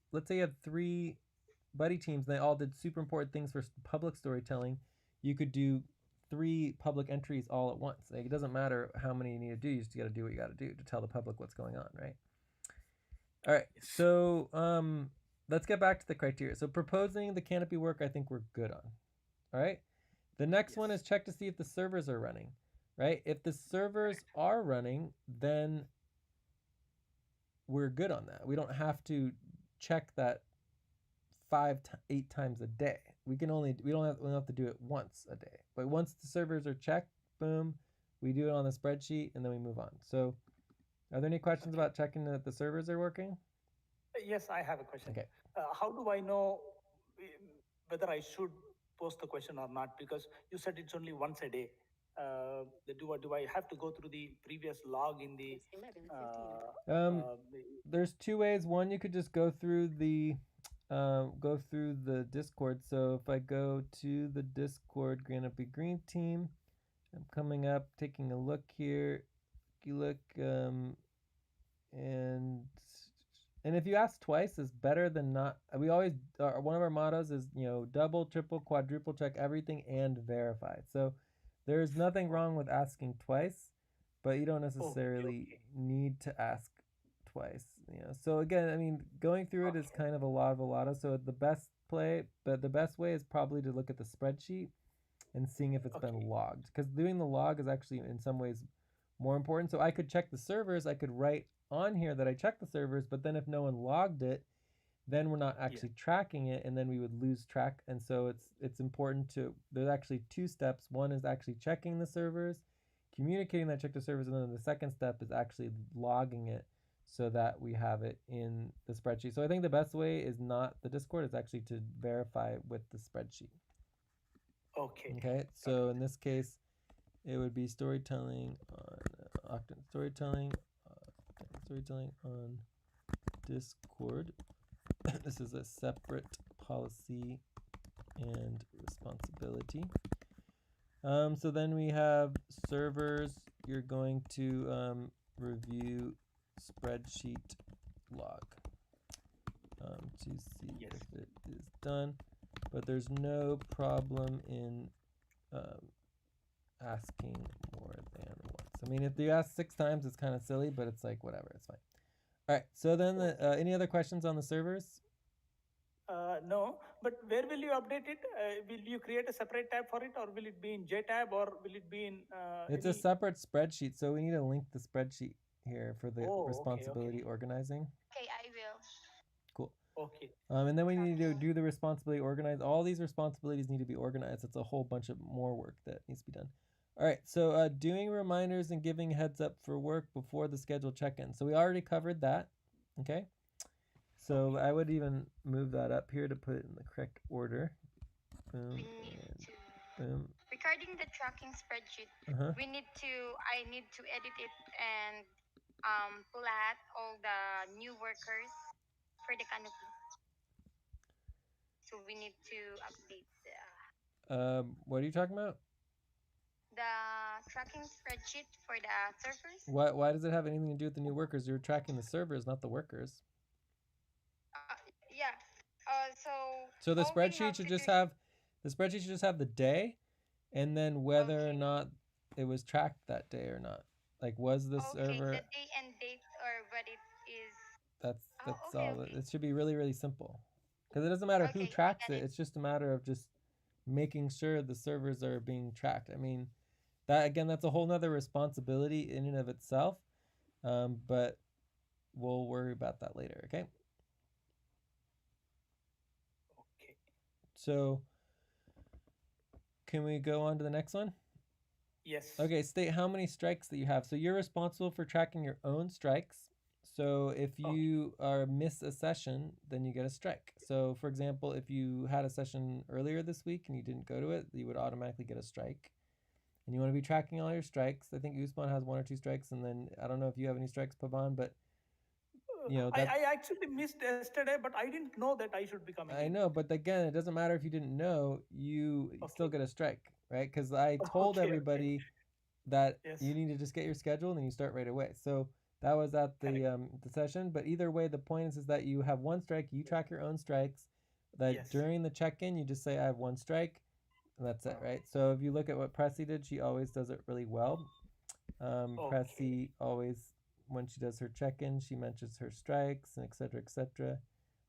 buddy teams, and they all did super important things for public storytelling. You could do 3 public entries all at once. Like, it doesn't matter how many you need to do, you just got to do what you got to do to tell the public what's going on, right? All right, so let's get back to the criteria. So proposing the Canopy work, I think we're good on. All right, the next one is check to see if the servers are running, right? If the servers are running, then we're good on that. We don't have to check that 8 times a day. We don't have to do it once a day. But once the servers are checked, boom, we do it on the spreadsheet and then we move on. So, are there any questions about checking that the servers are working? Yes, I have a question. Okay. How do I know whether I should post the question or not? Because you said it's only once a day. Do I have to go through the previous log in the? There's 2 ways. One, you could just go through the Discord. So if I go to the Discord, green team, I'm coming up, taking a look here. You look, and if you ask twice is better than not. We always one of our mottos is double, triple, quadruple check everything and verify. So there's nothing wrong with asking twice, but you don't necessarily need to ask twice. So again, I mean, going through it is kind of a lot. So the best way is probably to look at the spreadsheet and seeing if it's been logged, because doing the log is actually in some ways more important. So I could check the servers, I could write on here that I checked the servers, but then if no one logged it, then we're not actually tracking it, and then we would lose track. And so it's important to, there's actually 2 steps. One is actually checking the servers, communicating that check the servers, and then the second step is actually logging it so that we have it in the spreadsheet. So I think the best way is not the Discord, it's actually to verify with the spreadsheet. Okay, so in this case, it would be storytelling on storytelling on Discord. This is a separate policy and responsibility. So then we have servers. You're going to review spreadsheet log to see if it is done. But there's no problem in asking more than once. I mean, if you ask 6 times, it's kind of silly, but it's like, whatever, it's fine. All right, so then any other questions on the servers? No, but where will you update it? Will you create a separate tab for it, or will it be in JTab, or will it be in? It's a separate spreadsheet, so we need to link the spreadsheet here for the responsibility organizing. Okay, I will. Cool. Okay. And then we need to do the responsibility organize. All these responsibilities need to be organized. It's a whole bunch of more work that needs to be done. All right, so doing reminders and giving heads up for work before the scheduled check-in. So we already covered that, okay? So I would even move that up here to put it in the correct order. Boom, boom. Regarding the tracking spreadsheet, I need to edit it and plat all the new workers for the canopy. So we need to update what are you talking about? The tracking spreadsheet for the servers. Why does it have anything to do with the new workers? You're tracking the servers, not the workers. Yeah. So the spreadsheet should just have the day, and then whether or not it was tracked that day or not. Like, was the server? The day and date, or what it is. That's all. It should be really, really simple, because it doesn't matter who tracks it. It's just a matter of just making sure the servers are being tracked. I mean, that's a whole nother responsibility in and of itself, but we'll worry about that later. Okay. So, can we go on to the next one? Yes. Okay, state how many strikes that you have. So you're responsible for tracking your own strikes. So if you miss a session, then you get a strike. So for example, if you had a session earlier this week and you didn't go to it, you would automatically get a strike. And you want to be tracking all your strikes. I think Usman has 1 or 2 strikes, and then I don't know if you have any strikes, Pavan, but I actually missed yesterday, but I didn't know that I should be coming. I know, but again, it doesn't matter if you didn't know, you still get a strike, right? Because I told everybody that you need to just get your schedule and then you start right away. So that was at the session. But either way, the point is that you have 1 strike. You track your own strikes. That during the check-in, you just say, I have 1 strike, and that's it, right? So if you look at what Precy did, she always does it really well. Precy always, when she does her check-in, she mentions her strikes and et cetera, et cetera.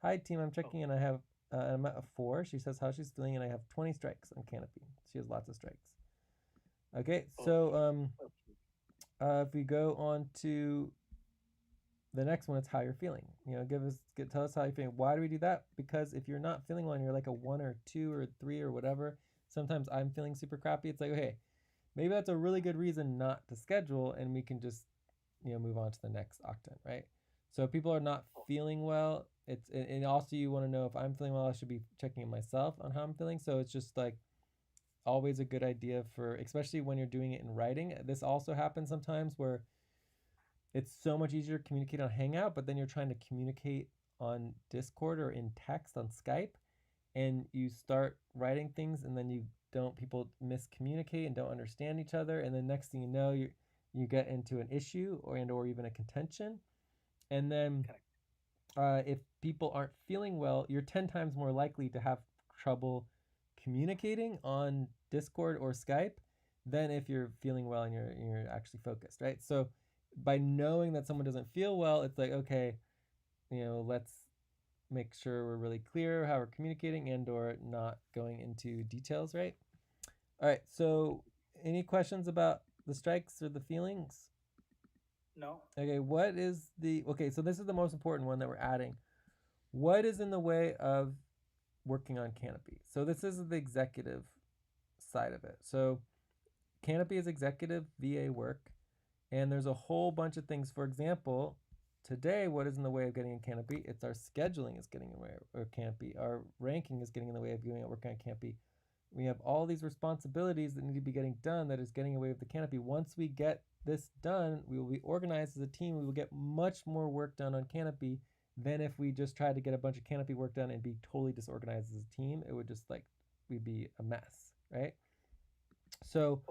Hi, team, I'm checking in. I have, I'm at a 4. She says how she's feeling, and I have 20 strikes on Canopy. She has lots of strikes. Okay, so if we go on to the next one is how you're feeling. Tell us how you're feeling. Why do we do that? Because if you're not feeling well and you're like a 1 or 2 or 3 or whatever, sometimes I'm feeling super crappy. It's like, okay, maybe that's a really good reason not to schedule, and we can just move on to the next octant, right? So if people are not feeling well, and also you want to know if I'm feeling well, I should be checking in myself on how I'm feeling. So it's just like always a good idea for, especially when you're doing it in writing. This also happens sometimes where it's so much easier to communicate on Hangout, but then you're trying to communicate on Discord or in text on Skype, and you start writing things, and then people miscommunicate and don't understand each other, and then next thing you know, you get into an issue or even a contention, and then if people aren't feeling well, you're 10 times more likely to have trouble communicating on Discord or Skype than if you're feeling well and you're actually focused, right? So by knowing that someone doesn't feel well, it's like, okay, let's make sure we're really clear how we're communicating and or not going into details, right? All right, so any questions about the strikes or the feelings? No. Okay, so this is the most important one that we're adding. What is in the way of working on Canopy? So this is the executive side of it. So Canopy is executive VA work, and there's a whole bunch of things. For example, today, what is in the way of getting in Canopy? It's our scheduling is getting in the way of Canopy. Our ranking is getting in the way of doing work on Canopy. We have all these responsibilities that need to be getting done that is getting in the way of the Canopy. Once we get this done, we will be organized as a team. We will get much more work done on Canopy than if we just tried to get a bunch of Canopy work done and be totally disorganized as a team. It would just we'd be a mess, right? So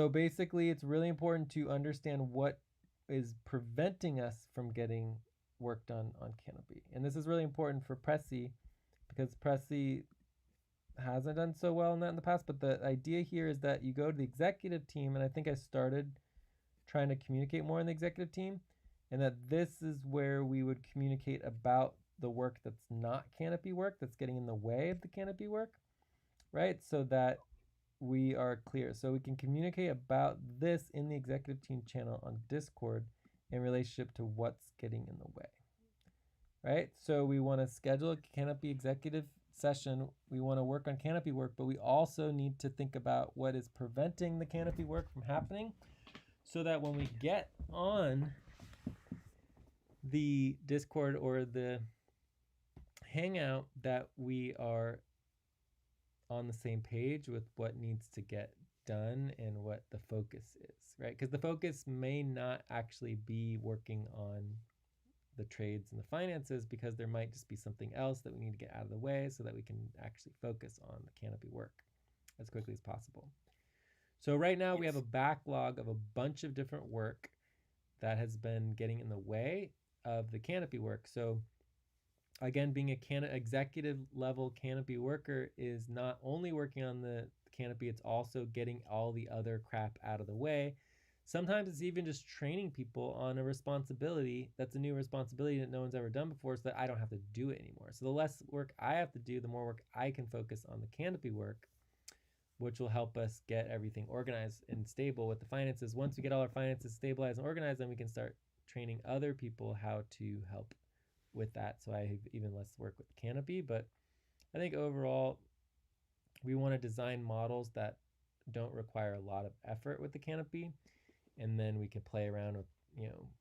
basically, it's really important to understand what is preventing us from getting work done on Canopy. And this is really important for Precy because Precy hasn't done so well in that in the past. But the idea here is that you go to the executive team, and I think I started trying to communicate more in the executive team, and that this is where we would communicate about the work that's not Canopy work, that's getting in the way of the Canopy work, right? So that we are clear. So we can communicate about this in the executive team channel on Discord in relationship to what's getting in the way, right? So we want to schedule a Canopy executive session. We want to work on Canopy work, but we also need to think about what is preventing the Canopy work from happening so that when we get on the Discord or the Hangout, that we are on the same page with what needs to get done and what the focus is, right? Because the focus may not actually be working on the trades and the finances, because there might just be something else that we need to get out of the way so that we can actually focus on the Canopy work as quickly as possible. So right now we have a backlog of a bunch of different work that has been getting in the way of the Canopy work. So again, being a executive level Canopy worker is not only working on the Canopy, it's also getting all the other crap out of the way. Sometimes it's even just training people on a responsibility that's a new responsibility that no one's ever done before, so that I don't have to do it anymore. So the less work I have to do, the more work I can focus on the Canopy work, which will help us get everything organized and stable with the finances. Once we get all our finances stabilized and organized, then we can start training other people how to help with that. So I have even less work with Canopy. But I think overall, we want to design models that don't require a lot of effort with the Canopy, and then we can play around with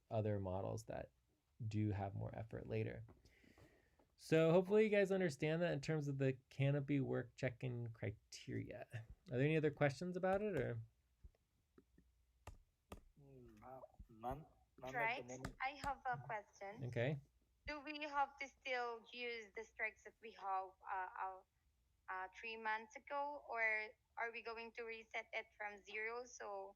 other models that do have more effort later. So hopefully you guys understand that in terms of the Canopy work check-in criteria. Are there any other questions about it, or? None. Right. I have a question. Okay. Do we have to still use the strikes that we have 3 months ago, or are we going to reset it from zero? So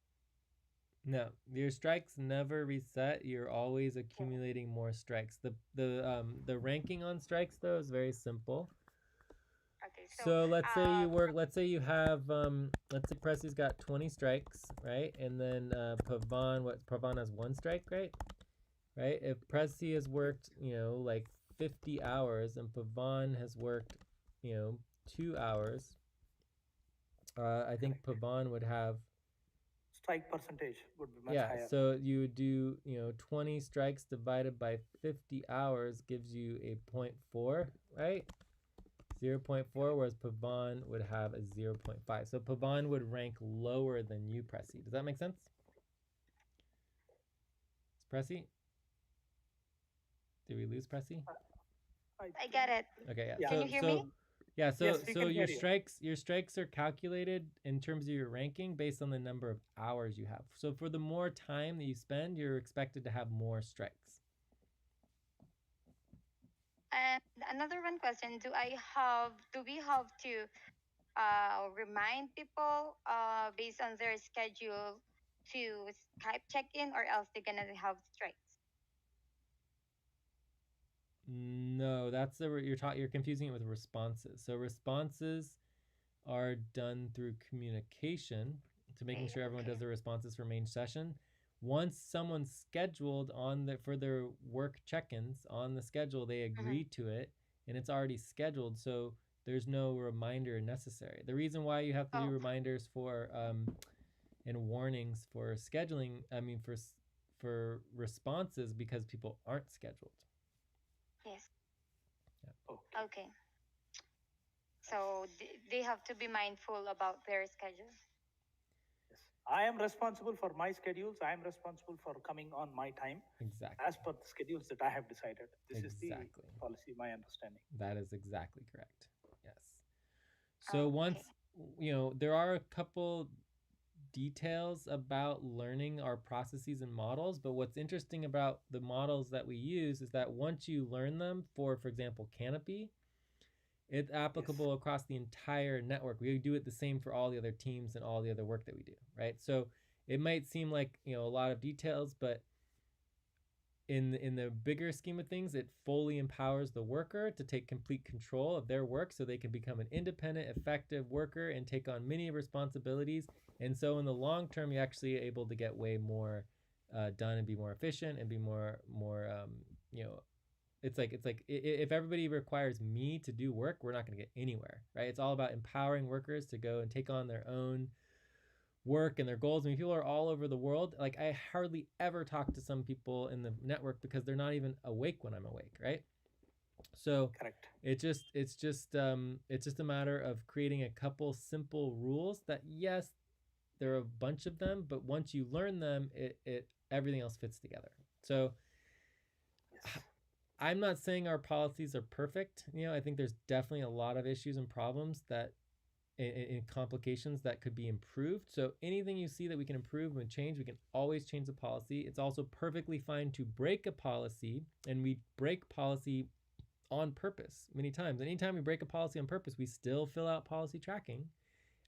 no, your strikes never reset. You're always accumulating more strikes. The ranking on strikes though is very simple. Okay, so let's say you work. Let's say you have. Let's say Precy's got 20 strikes, right? And then Pavan has 1 strike, right? Right. If Precy has worked, like 50 hours, and Pavan has worked, 2 hours, I think Pavan would have strike percentage would be much Yeah, higher. so you would do, 20 strikes divided by 50 hours gives you a 0.4, right? 0.4, whereas Pavan would have a 0.5. So Pavan would rank lower than you, Precy. Does that make sense? Precy? Did we lose Precy? I get it. Okay, yeah. Yeah. Can you hear me? Yeah, Yes, we so can your hear you. strikes are calculated in terms of your ranking based on the number of hours you have. So for the more time that you spend, you're expected to have more strikes. And another one question: Do we have to remind people based on their schedule to Skype check-in, or else they're gonna have strikes? No, that's you're confusing it with responses. So responses are done through communication to making sure everyone does their responses for main session. Once someone's scheduled for their work check-ins on the schedule, they agree to it and it's already scheduled, so there's no reminder necessary. The reason why you have to do reminders for and warnings for scheduling, for responses, because people aren't scheduled. Yes. Yeah. Okay. So they have to be mindful about their schedule. Yes. I am responsible for my schedules. I am responsible for coming on my time. Exactly. As per the schedules that I have decided. This is the Exactly. policy, my understanding. That is exactly correct. Yes. So once, there are a couple details about learning our processes and models, but what's interesting about the models that we use is that once you learn them, for example, Canopy, it's applicable across the entire network. We do it the same for all the other teams and all the other work that we do, right? So it might seem like, a lot of details, but in the bigger scheme of things, it fully empowers the worker to take complete control of their work so they can become an independent, effective worker and take on many responsibilities. And so in the long term, you're actually able to get way more done and be more efficient and be more it's like if everybody requires me to do work, we're not going to get anywhere, right? It's all about empowering workers to go and take on their own work and their goals. I mean, people are all over the world. Like, I hardly ever talk to some people in the network because they're not even awake when I'm awake, right? So correct. It's just a matter of creating a couple simple rules that, yes, there are a bunch of them, but once you learn them, it everything else fits together. So I'm not saying our policies are perfect. I think there's definitely a lot of issues and problems that in complications that could be improved. So anything you see that we can improve and change, we can always change the policy. It's also perfectly fine to break a policy, and we break policy on purpose many times. Anytime we break a policy on purpose, we still fill out policy tracking,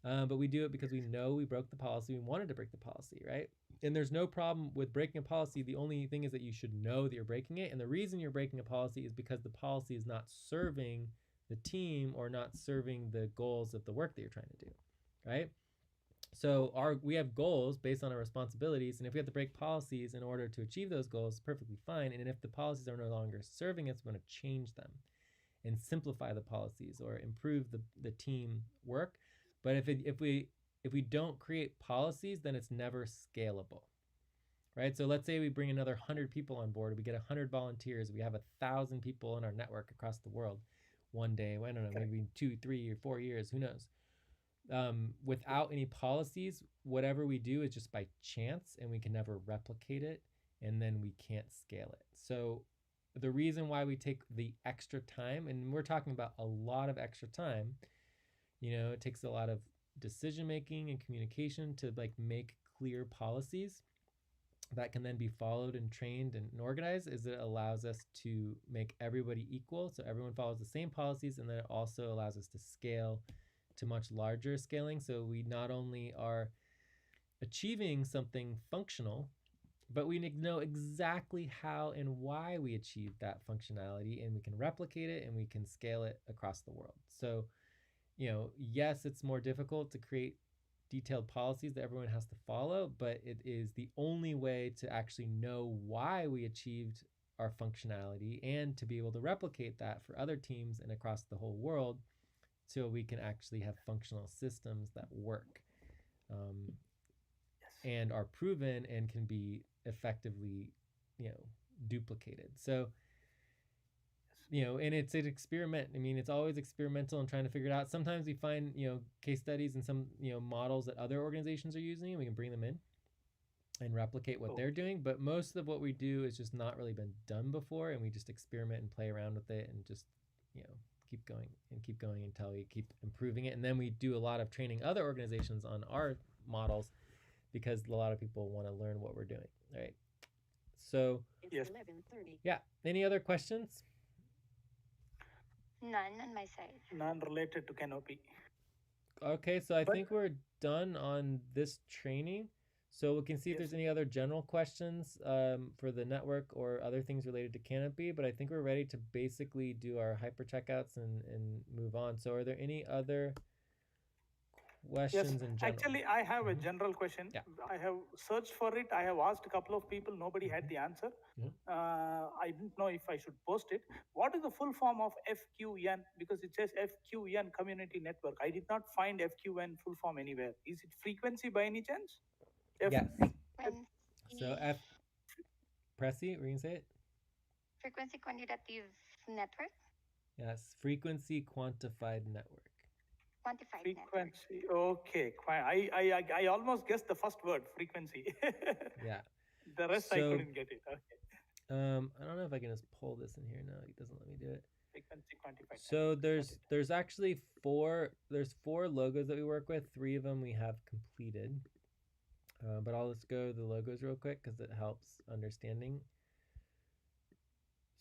but we do it because we know we broke the policy. We wanted to break the policy, right? And there's no problem with breaking a policy. The only thing is that you should know that you're breaking it. And the reason you're breaking a policy is because the policy is not serving the team or not serving the goals of the work that you're trying to do, right? So we have goals based on our responsibilities, and if we have to break policies in order to achieve those goals, perfectly fine. And if the policies are no longer serving us, we're going to change them and simplify the policies or improve the team work. But if we don't create policies, then it's never scalable, right? So let's say we bring another 100 people on board, we get 100 volunteers, we have 1,000 people in our network across the world one day. I don't know, maybe 2, 3, or 4 years, who knows? Without any policies, whatever we do is just by chance, and we can never replicate it, and then we can't scale it. So the reason why we take the extra time, and we're talking about a lot of extra time, it takes a lot of decision making and communication to make clear policies that can then be followed and trained and organized, is it allows us to make everybody equal, so everyone follows the same policies, and then it also allows us to scale to much larger scaling. So we not only are achieving something functional, but we know exactly how and why we achieved that functionality, and we can replicate it and we can scale it across the world. So, yes, it's more difficult to create detailed policies that everyone has to follow, but it is the only way to actually know why we achieved our functionality and to be able to replicate that for other teams and across the whole world, so we can actually have functional systems that work. and are proven and can be effectively, duplicated. So, and it's an experiment. I mean, it's always experimental and trying to figure it out. Sometimes we find, case studies and some, models that other organizations are using, and we can bring them in and replicate what they're doing. But most of what we do is just not really been done before, and we just experiment and play around with it and just, keep going until we keep improving it. And then we do a lot of training other organizations on our models because a lot of people want to learn what we're doing, right? So, Yes. Yeah. Any other questions? None on my side. None related to Canopy. Okay, so I think we're done on this training. So we can see if there's any other general questions for the network or other things related to Canopy, but I think we're ready to basically do our hyper checkouts and move on. So are there any other questions in general? Actually, I have a general question. Yeah. I have searched for it. I have asked a couple of people. Nobody had the answer. I didn't know if I should post it. What is the full form of FQN? Because it says FQN Community Network. I did not find FQN full form anywhere. Is it frequency by any chance? Yes. Frequency. So Precy, were you going to say it? Frequency quantitative network? Yes, frequency quantified network. Quantified frequency. Network. Okay. I almost guessed the first word, frequency. Yeah. The rest I couldn't get it. Okay. I don't know if I can just pull this in here. No, it doesn't let me do it. Frequency quantified. So there's actually four logos that we work with. 3 of them we have completed. But I'll just go the logos real quick because it helps understanding.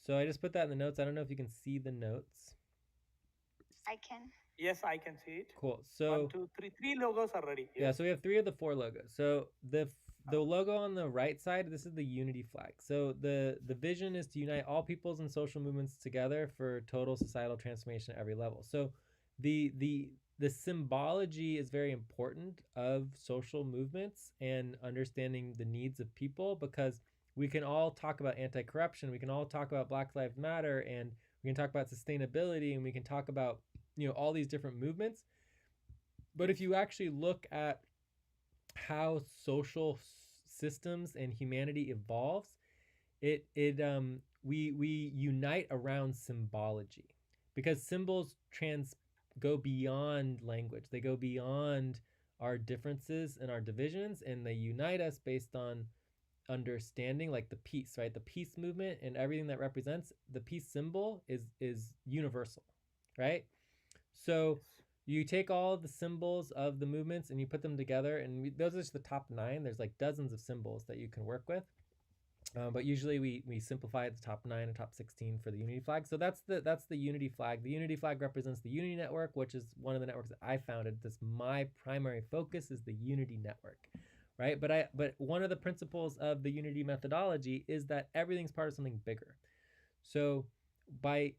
So I just put that in the notes. I don't know if you can see the notes. I can. Yes, I can see it. Cool. So 1, 2, 3. 3 logos are ready. Yeah, so we have 3 of the 4 logos. So the logo on the right side, this is the unity flag. So the vision is to unite all peoples and social movements together for total societal transformation at every level. So the symbology is very important of social movements and understanding the needs of people, because we can all talk about anti-corruption, we can all talk about Black Lives Matter, and we can talk about sustainability, and we can talk about all these different movements. But if you actually look at how social systems and humanity evolves, we unite around symbology, because symbols go beyond language. They go beyond our differences and our divisions, and they unite us based on understanding, like the peace, right? The peace movement and everything that represents the peace symbol is universal, right? So you take all the symbols of the movements and you put them together, and those are just the top 9. There's like dozens of symbols that you can work with. But usually we simplify it to top 9 and top 16 for the unity flag. So that's the unity flag. The unity flag represents the unity network, which is one of the networks that I founded. That's my primary focus, is the unity network, right? But one of the principles of the unity methodology is that everything's part of something bigger. So by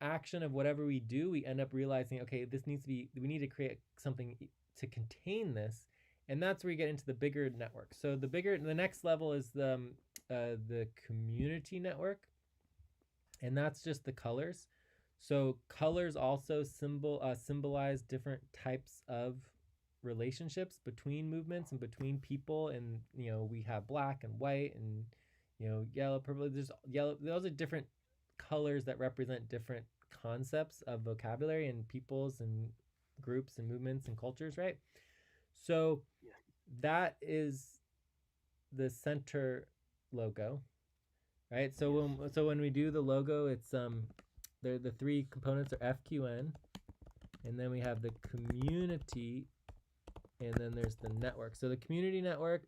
action of whatever we do, we end up realizing, okay, we need to create something to contain this. And that's where you get into the bigger network. So the next level is the community network, and that's just the colors. So colors also symbolize different types of relationships between movements and between people. And we have black and white and yellow, purple. There's yellow. Those are different colors that represent different concepts of vocabulary and peoples and groups and movements and cultures, right? So that is the center logo, right? So when we do the logo, it's the 3 components are FQN, and then we have the community, and then there's the network. So the community network,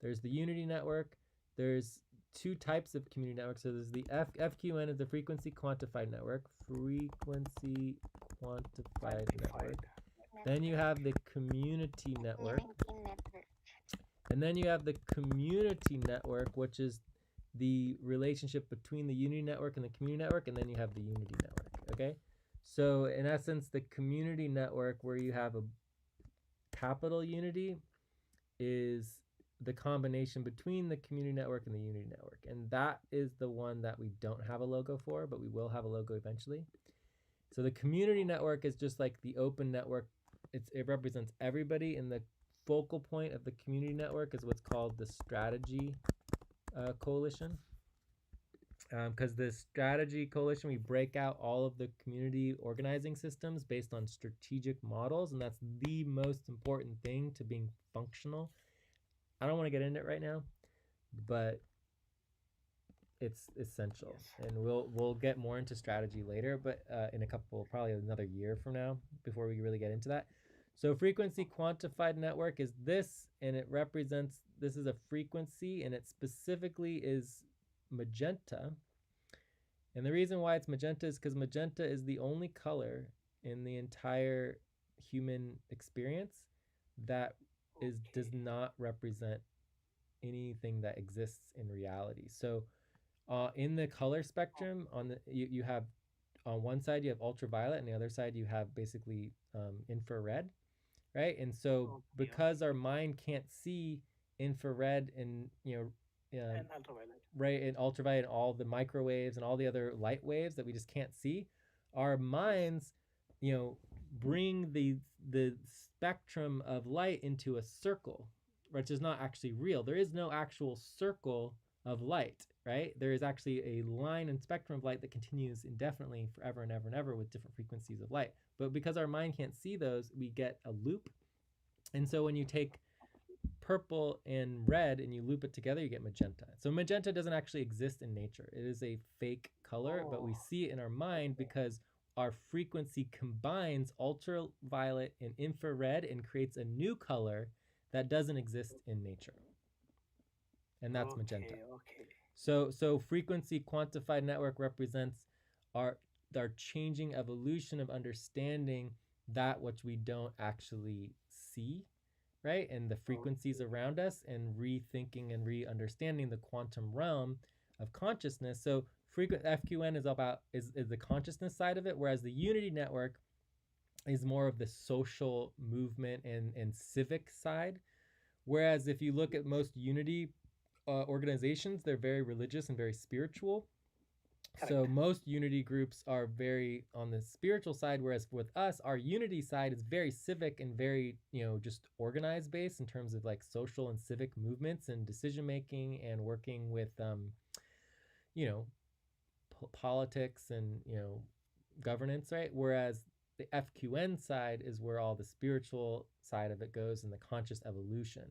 there's the unity network, there's 2 types of community networks. So there's the FQN is the frequency quantified network. Frequency quantified network. Then you have the community network. And then you have the community network, which is the relationship between the unity network and the community network. And then you have the unity network, okay? So in essence, the community network, where you have a capital unity, is the combination between the community network and the unity network. And that is the one that we don't have a logo for, but we will have a logo eventually. So the community network is just like the open network. It represents everybody, and the focal point of the community network is what's called the strategy coalition. Because the strategy coalition, we break out all of the community organizing systems based on strategic models, and that's the most important thing to being functional. I don't want to get into it right now, but it's essential. Yes. And we'll get more into strategy later, but in a couple, probably another year from now, before we really get into that. So frequency quantified network is this, and it represents, this is a frequency, and it specifically is magenta. And the reason why it's magenta is because magenta is the only color in the entire human experience that does not represent anything that exists in reality. So in the color spectrum, you have on one side you have ultraviolet, and the other side you have basically infrared, right? And so because our mind can't see infrared and and ultraviolet, right, and ultraviolet and all the microwaves and all the other light waves that we just can't see, our minds bring the spectrum of light into a circle, which is not actually real. There is no actual circle of light, right? There is actually a line and spectrum of light that continues indefinitely forever and ever and ever with different frequencies of light. But because our mind can't see those, we get a loop. And so when you take purple and red and you loop it together, you get magenta. So magenta doesn't actually exist in nature. It is a fake color, but we see it in our mind because our frequency combines ultraviolet and infrared and creates a new color that doesn't exist in nature. And that's magenta. Okay. So frequency quantified network represents our changing evolution of understanding that which we don't actually see, right? And the frequencies around us, and rethinking and re-understanding the quantum realm of consciousness. So FQN is the consciousness side of it, whereas the Unity Network is more of the social movement and civic side. Whereas if you look at most Unity organizations, they're very religious and very spiritual. Correct. So most Unity groups are very on the spiritual side, whereas with us, our Unity side is very civic and very, just organized based in terms of like social and civic movements and decision making and working with, politics and, governance, right? Whereas the FQN side is where all the spiritual side of it goes, and the conscious evolution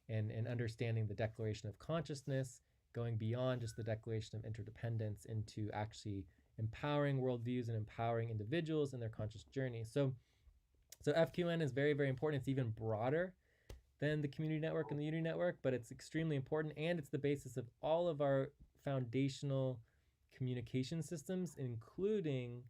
and understanding the declaration of consciousness, going beyond just the declaration of interdependence into actually empowering worldviews and empowering individuals in their conscious journey. So FQN is very, very important. It's even broader than the community network and the Unity network, but it's extremely important, and it's the basis of all of our foundational communication systems, including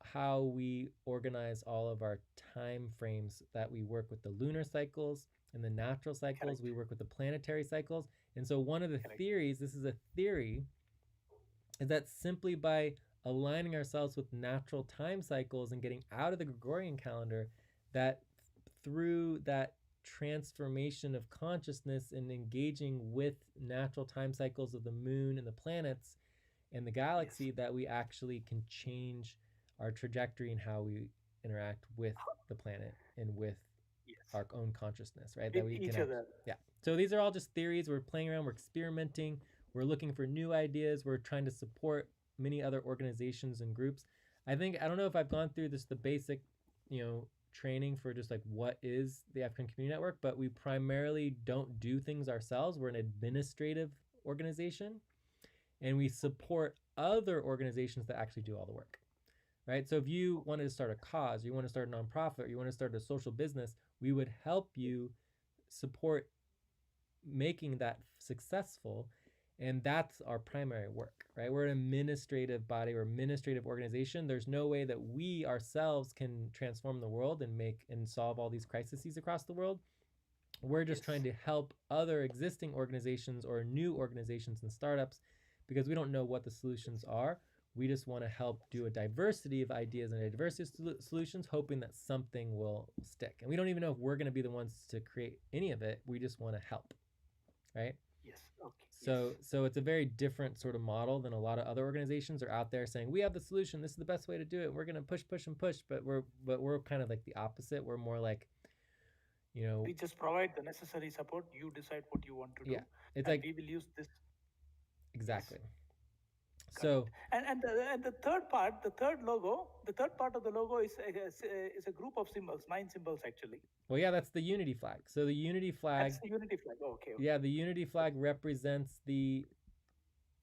how we organize all of our time frames, that we work with the lunar cycles and the natural cycles. Correct. We work with the planetary cycles. And so one of the theories, this is a theory, is that simply by aligning ourselves with natural time cycles and getting out of the Gregorian calendar, that through that transformation of consciousness and engaging with natural time cycles of the moon and the planets and the galaxy, yes, that we actually can change our trajectory and how we interact with the planet and with, yes, our own consciousness, right? That we can yeah. So these are all just theories. We're playing around, we're experimenting, we're looking for new ideas, we're trying to support many other organizations and groups. I don't know if I've gone through the basic, training for just like what is the African Community Network, but we primarily don't do things ourselves. We're an administrative organization, and we support other organizations that actually do all the work, right? So if you wanted to start a cause, you want to start a nonprofit, or you want to start a social business, we would help you support making that successful. And that's our primary work, right? We're an administrative body or administrative organization. There's no way that we ourselves can transform the world and make and solve all these crises across the world. We're just trying to help other existing organizations or new organizations and startups, because we don't know what the solutions are. We just want to help do a diversity of ideas and a diversity of solutions, hoping that something will stick. And we don't even know if we're going to be the ones to create any of it. We just want to help, right? Yes. Okay. So it's a very different sort of model than a lot of other organizations are out there saying, we have the solution, this is the best way to do it, we're going to push and push. But we're kind of like the opposite. We're more like, We just provide the necessary support. You decide what you want to do, it's and like we will use this. exactly. Got So it. And the third part, the third logo, the third part of the logo is a group of symbols, 9 symbols actually. well, yeah, that's the unity flag. So the unity flag, That's the unity flag. Oh, okay. yeah, the unity flag represents the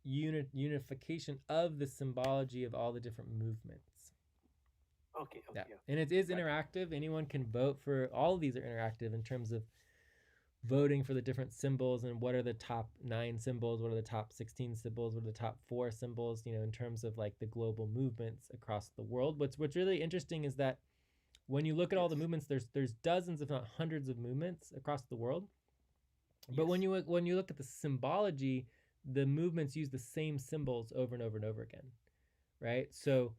unification of the symbology of all the different movements. Okay. Yeah, and it is interactive. Anyone can vote for. All of these are interactive in terms of voting for the different symbols and what are the top 9 symbols, what are the top 16 symbols, what are the top 4 symbols, in terms of like the global movements across the world. What's really interesting is that when you look at all the movements, there's dozens, if not hundreds, of movements across the world. But when you look at the symbology, the movements use the same symbols over and over and over again, right? So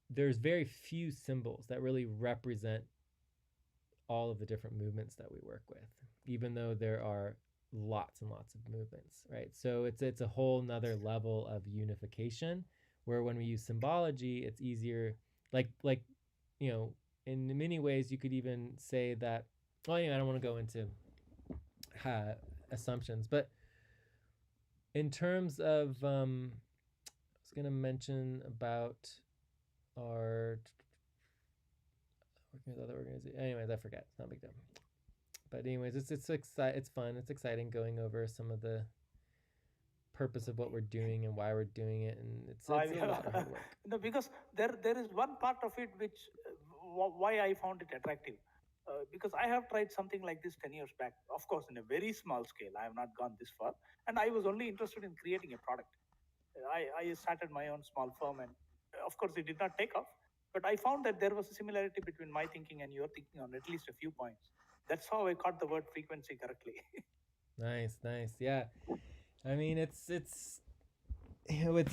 there's very few symbols that really represent all of the different movements that we work with, even though there are lots and lots of movements, right? So it's a whole nother level of unification, where when we use symbology, it's easier. Like in many ways, you could even say that. Well, I don't want to go into assumptions, but in terms of, I was going to mention about our working with other organizations. Anyways, I forget. It's not a big deal. But anyways, it's fun. It's exciting going over some of the purpose of what we're doing and why we're doing it, and it's a lot of hard work. No, because there is one part of it which why I found it attractive. Because I have tried something like this 10 years back, of course, in a very small scale. I have not gone this far. And I was only interested in creating a product. I started my own small firm, and of course, it did not take off. But I found that there was a similarity between my thinking and your thinking on at least a few points. That's how I caught the word frequency correctly. Nice. Yeah. I mean, it's it's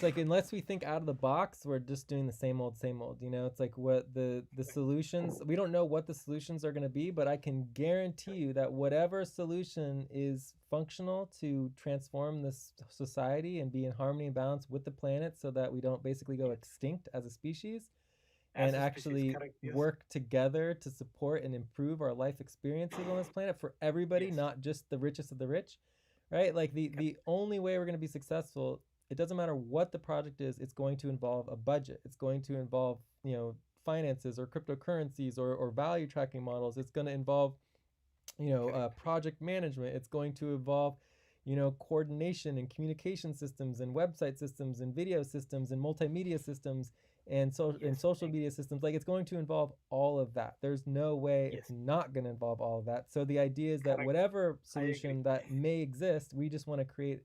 like, unless we think out of the box, we're just doing the same old. It's like what the solutions, we don't know what the solutions are going to be, but I can guarantee you that whatever solution is functional to transform this society and be in harmony and balance with the planet, so that we don't basically go extinct as a species, and actually work together to support and improve our life experiences on this planet for everybody, not just the richest of the rich, right? Like the only way we're going to be successful, it doesn't matter what the project is, it's going to involve a budget. It's going to involve, finances or cryptocurrencies or value tracking models. It's going to involve, project management. It's going to involve, coordination and communication systems and website systems and video systems and multimedia systems and social media systems. Like, it's going to involve all of that. There's no way it's not going to involve all of that. So the idea is that whatever solution that may exist, we just want to create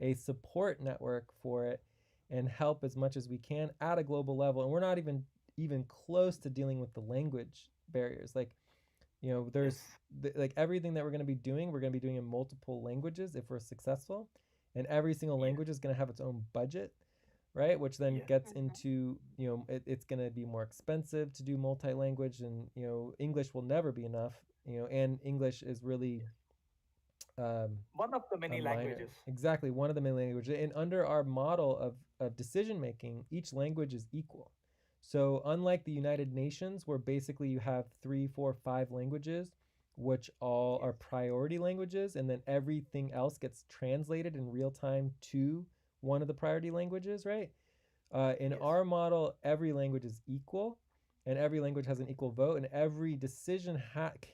a support network for it and help as much as we can at a global level. And we're not even close to dealing with the language barriers. Like, there's like everything that we're going to be doing in multiple languages if we're successful, and every single language is going to have its own budget, right? Which then gets into, it's going to be more expensive to do multi-language, and English will never be enough, and English is really one of the many languages. Exactly, one of the many languages. And under our model of decision making, each language is equal. So unlike the United Nations, where basically you have 3, 4, 5 languages, which all are priority languages, and then everything else gets translated in real time to one of the priority languages, right? In our model, every language is equal, and every language has an equal vote, and every decision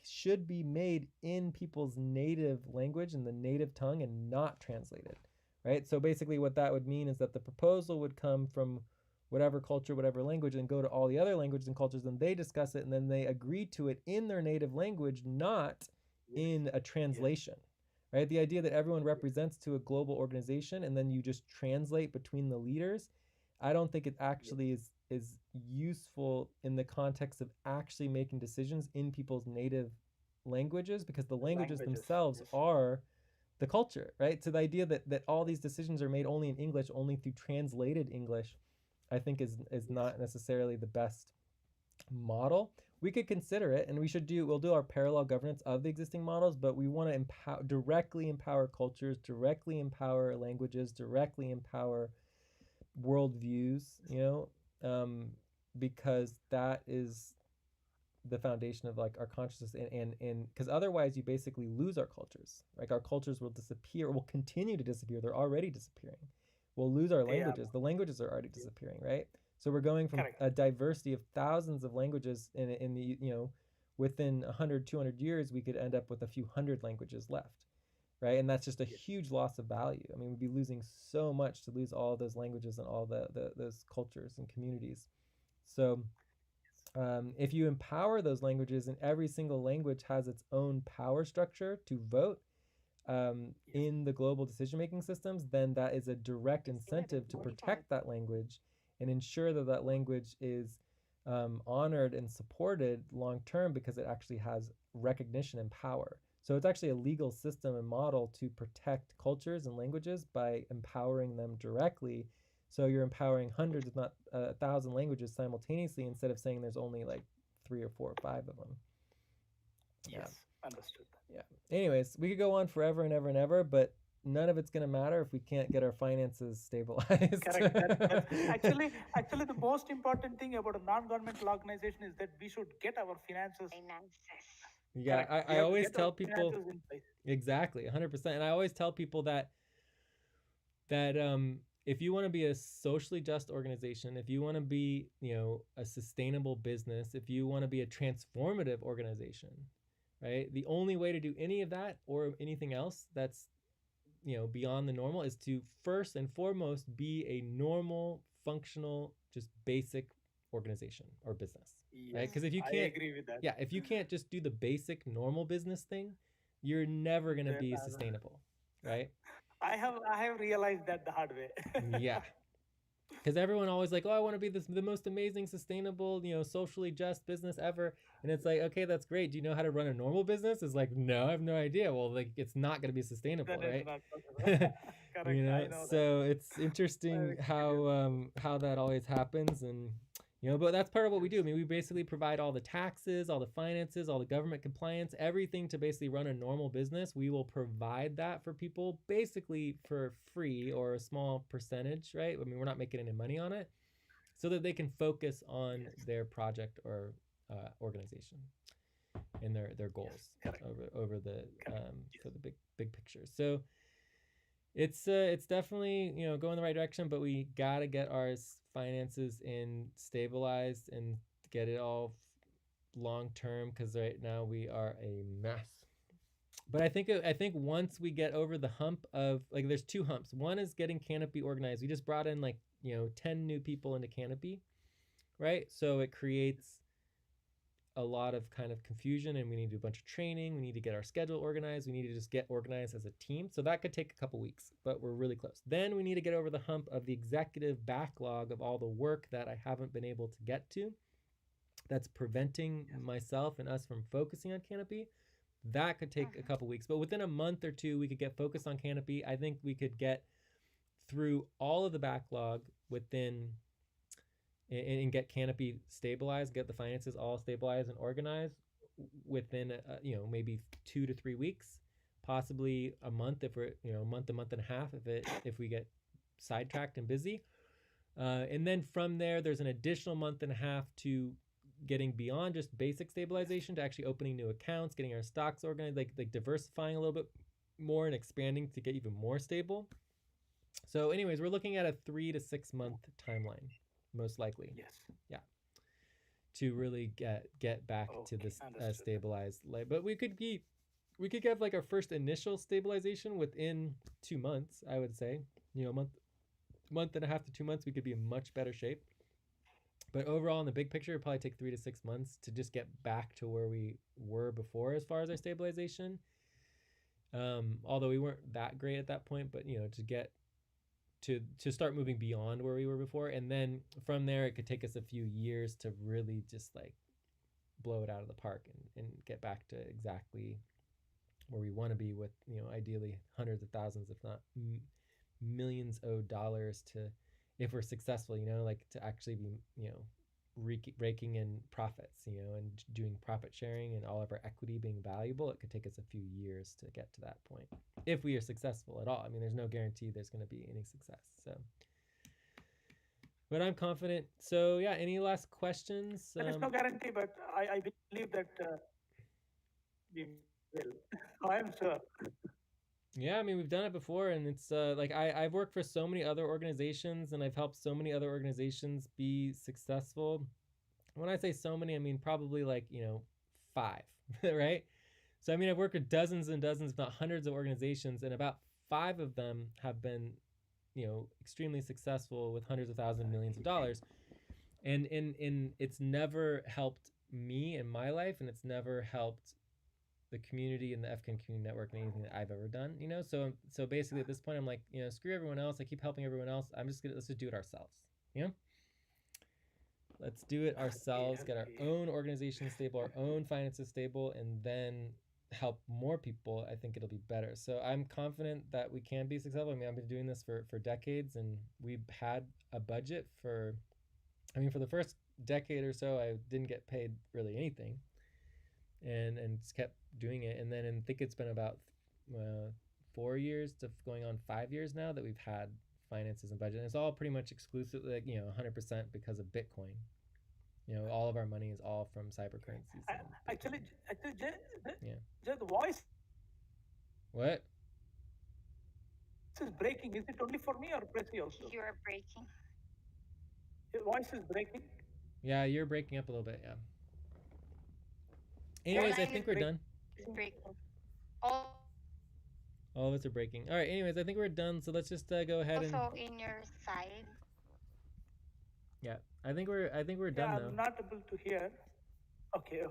should be made in people's native language and the native tongue and not translated, right? So basically what that would mean is that the proposal would come from whatever culture, whatever language, and go to all the other languages and cultures, and they discuss it, and then they agree to it in their native language, not in a translation, right? The idea that everyone represents to a global organization and then you just translate between the leaders, I don't think it actually is useful in the context of actually making decisions in people's native languages, because the languages themselves are the culture, right? So the idea that all these decisions are made only in English, only through translated English, I think is not necessarily the best model. We could consider it, and we'll do our parallel governance of the existing models, but we want to directly empower cultures, directly empower languages, directly empower worldviews, because that is the foundation of like our consciousness, and because otherwise you basically lose our cultures. Like our cultures will disappear, will continue to disappear. They're already disappearing. We'll lose our languages. The languages are already disappearing, right? So we're going from a diversity of thousands of languages in the, within 100, 200 years, we could end up with a few hundred languages left, right? And that's just a huge loss of value. I mean, we'd be losing so much to lose all those languages and all those cultures and communities. So if you empower those languages, and every single language has its own power structure to vote in the global decision-making systems, then that is a direct incentive to protect that language and ensure that that language is honored and supported long-term, because it actually has recognition and power. So it's actually a legal system and model to protect cultures and languages by empowering them directly. So you're empowering hundreds, if not 1,000 languages simultaneously, instead of saying there's only like 3 or 4 or 5 of them. Yes, understood. Yeah. Anyways, we could go on forever and ever and ever, but none of it's going to matter if we can't get our finances stabilized. Correct. Actually, the most important thing about a non-governmental organization is that we should get our finances. Yeah, I always tell people exactly 100%, and I always tell people that if you want to be a socially just organization, if you want to be, a sustainable business, if you want to be a transformative organization, right? The only way to do any of that or anything else that's, beyond the normal is to first and foremost be a normal, functional, just basic organization or business, right? Because if you can't, I agree with that. Yeah, if you can't just do the basic normal business thing, you're never going to be sustainable, right? I have realized that the hard way. Yeah. Because everyone always like, oh, I want to be the most amazing, sustainable, socially just business ever. And it's like, okay, that's great. Do you know how to run a normal business? It's like, no, I have no idea. Well, like, it's not going to be sustainable, right? Correct. So it's interesting how that always happens, and but that's part of what we do. I mean, we basically provide all the taxes, all the finances, all the government compliance, everything to basically run a normal business. We will provide that for people basically for free or a small percentage, right? I mean, we're not making any money on it, so that they can focus on their project or organization and their goals over the for the big picture. So it's definitely going the right direction, but we gotta get our finances in stabilized and get it all long term, because right now we are a mess. But I think once we get over the hump of, like, there's 2 humps. One is getting Canopy organized. We just brought in 10 new people into Canopy, right? So it creates a lot of kind of confusion, and we need to do a bunch of training. We need to get our schedule organized. We need to just get organized as a team. So that could take a couple weeks, but we're really close. Then we need to get over the hump of the executive backlog of all the work that I haven't been able to get to, that's preventing myself and us from focusing on Canopy. That could take a couple weeks, but within a month or 2, we could get focused on Canopy. I think we could get through all of the backlog within and get Canopy stabilized, get the finances all stabilized and organized within maybe 2 to 3 weeks, possibly a month if we're a month and a half if we get sidetracked and busy, and then from there there's an additional month and a half to getting beyond just basic stabilization to actually opening new accounts, getting our stocks organized, like diversifying a little bit more and expanding to get even more stable. So anyways, we're looking at a 3 to 6 month timeline, most likely. Yes. Yeah. To really get back to this stabilized life. But we could get like our first initial stabilization within 2 months, I would say. Month and a half to 2 months, we could be in much better shape. But overall, in the big picture, it'd probably take 3 to 6 months to just get back to where we were before as far as our stabilization. Although we weren't that great at that point, but to get to start moving beyond where we were before, and then from there it could take us a few years to really just like blow it out of the park and get back to exactly where we want to be with ideally hundreds of thousands, if not millions of dollars, to, if we're successful, like to actually be raking in profits, and doing profit sharing and all of our equity being valuable. It could take us a few years to get to that point if we are successful at all. I mean, there's no guarantee there's going to be any success. So But I'm confident. So yeah, any last questions? There is no guarantee, but I believe that we will. I am sure. Yeah, I mean, we've done it before, and it's like I've worked for so many other organizations, and I've helped so many other organizations be successful. When I say so many, I mean probably like 5, right? So I mean, I've worked with dozens and dozens, if not hundreds of organizations, and about 5 of them have been extremely successful with hundreds of thousands, millions of dollars. And in it's never helped me in my life, and it's never helped the community and the FCAN community network and anything that I've ever done. So basically at this point I'm like, screw everyone else. I keep helping everyone else. Let's just do it ourselves. Let's do it ourselves, get our own organization stable, our own finances stable, and then help more people. I think it'll be better. So I'm confident that we can be successful. I mean, I've been doing this for decades, and we've had a budget for the first decade or so, I didn't get paid really anything, and just kept doing it. And then I think it's been about 4 years to going on 5 years now that we've had finances and budget. And it's all pretty much exclusively, 100% because of Bitcoin. All of our money is all from cyber currencies. Actually, yeah. The voice. What? This is breaking. Is it only for me or Precy also? You are breaking. Your voice is breaking. Yeah, you're breaking up a little bit. Yeah. Anyways, I think we're done. It's breaking. All of us are breaking. All right. Anyways, I think we're done. So let's just go ahead and. Also, in your side. Yeah, I think we're done though. I'm not able to hear. Okay.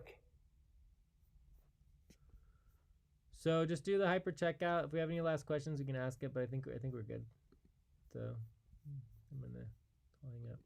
So just do the hyper checkout. If we have any last questions, we can ask it. But I think we're good. So I'm gonna hang up.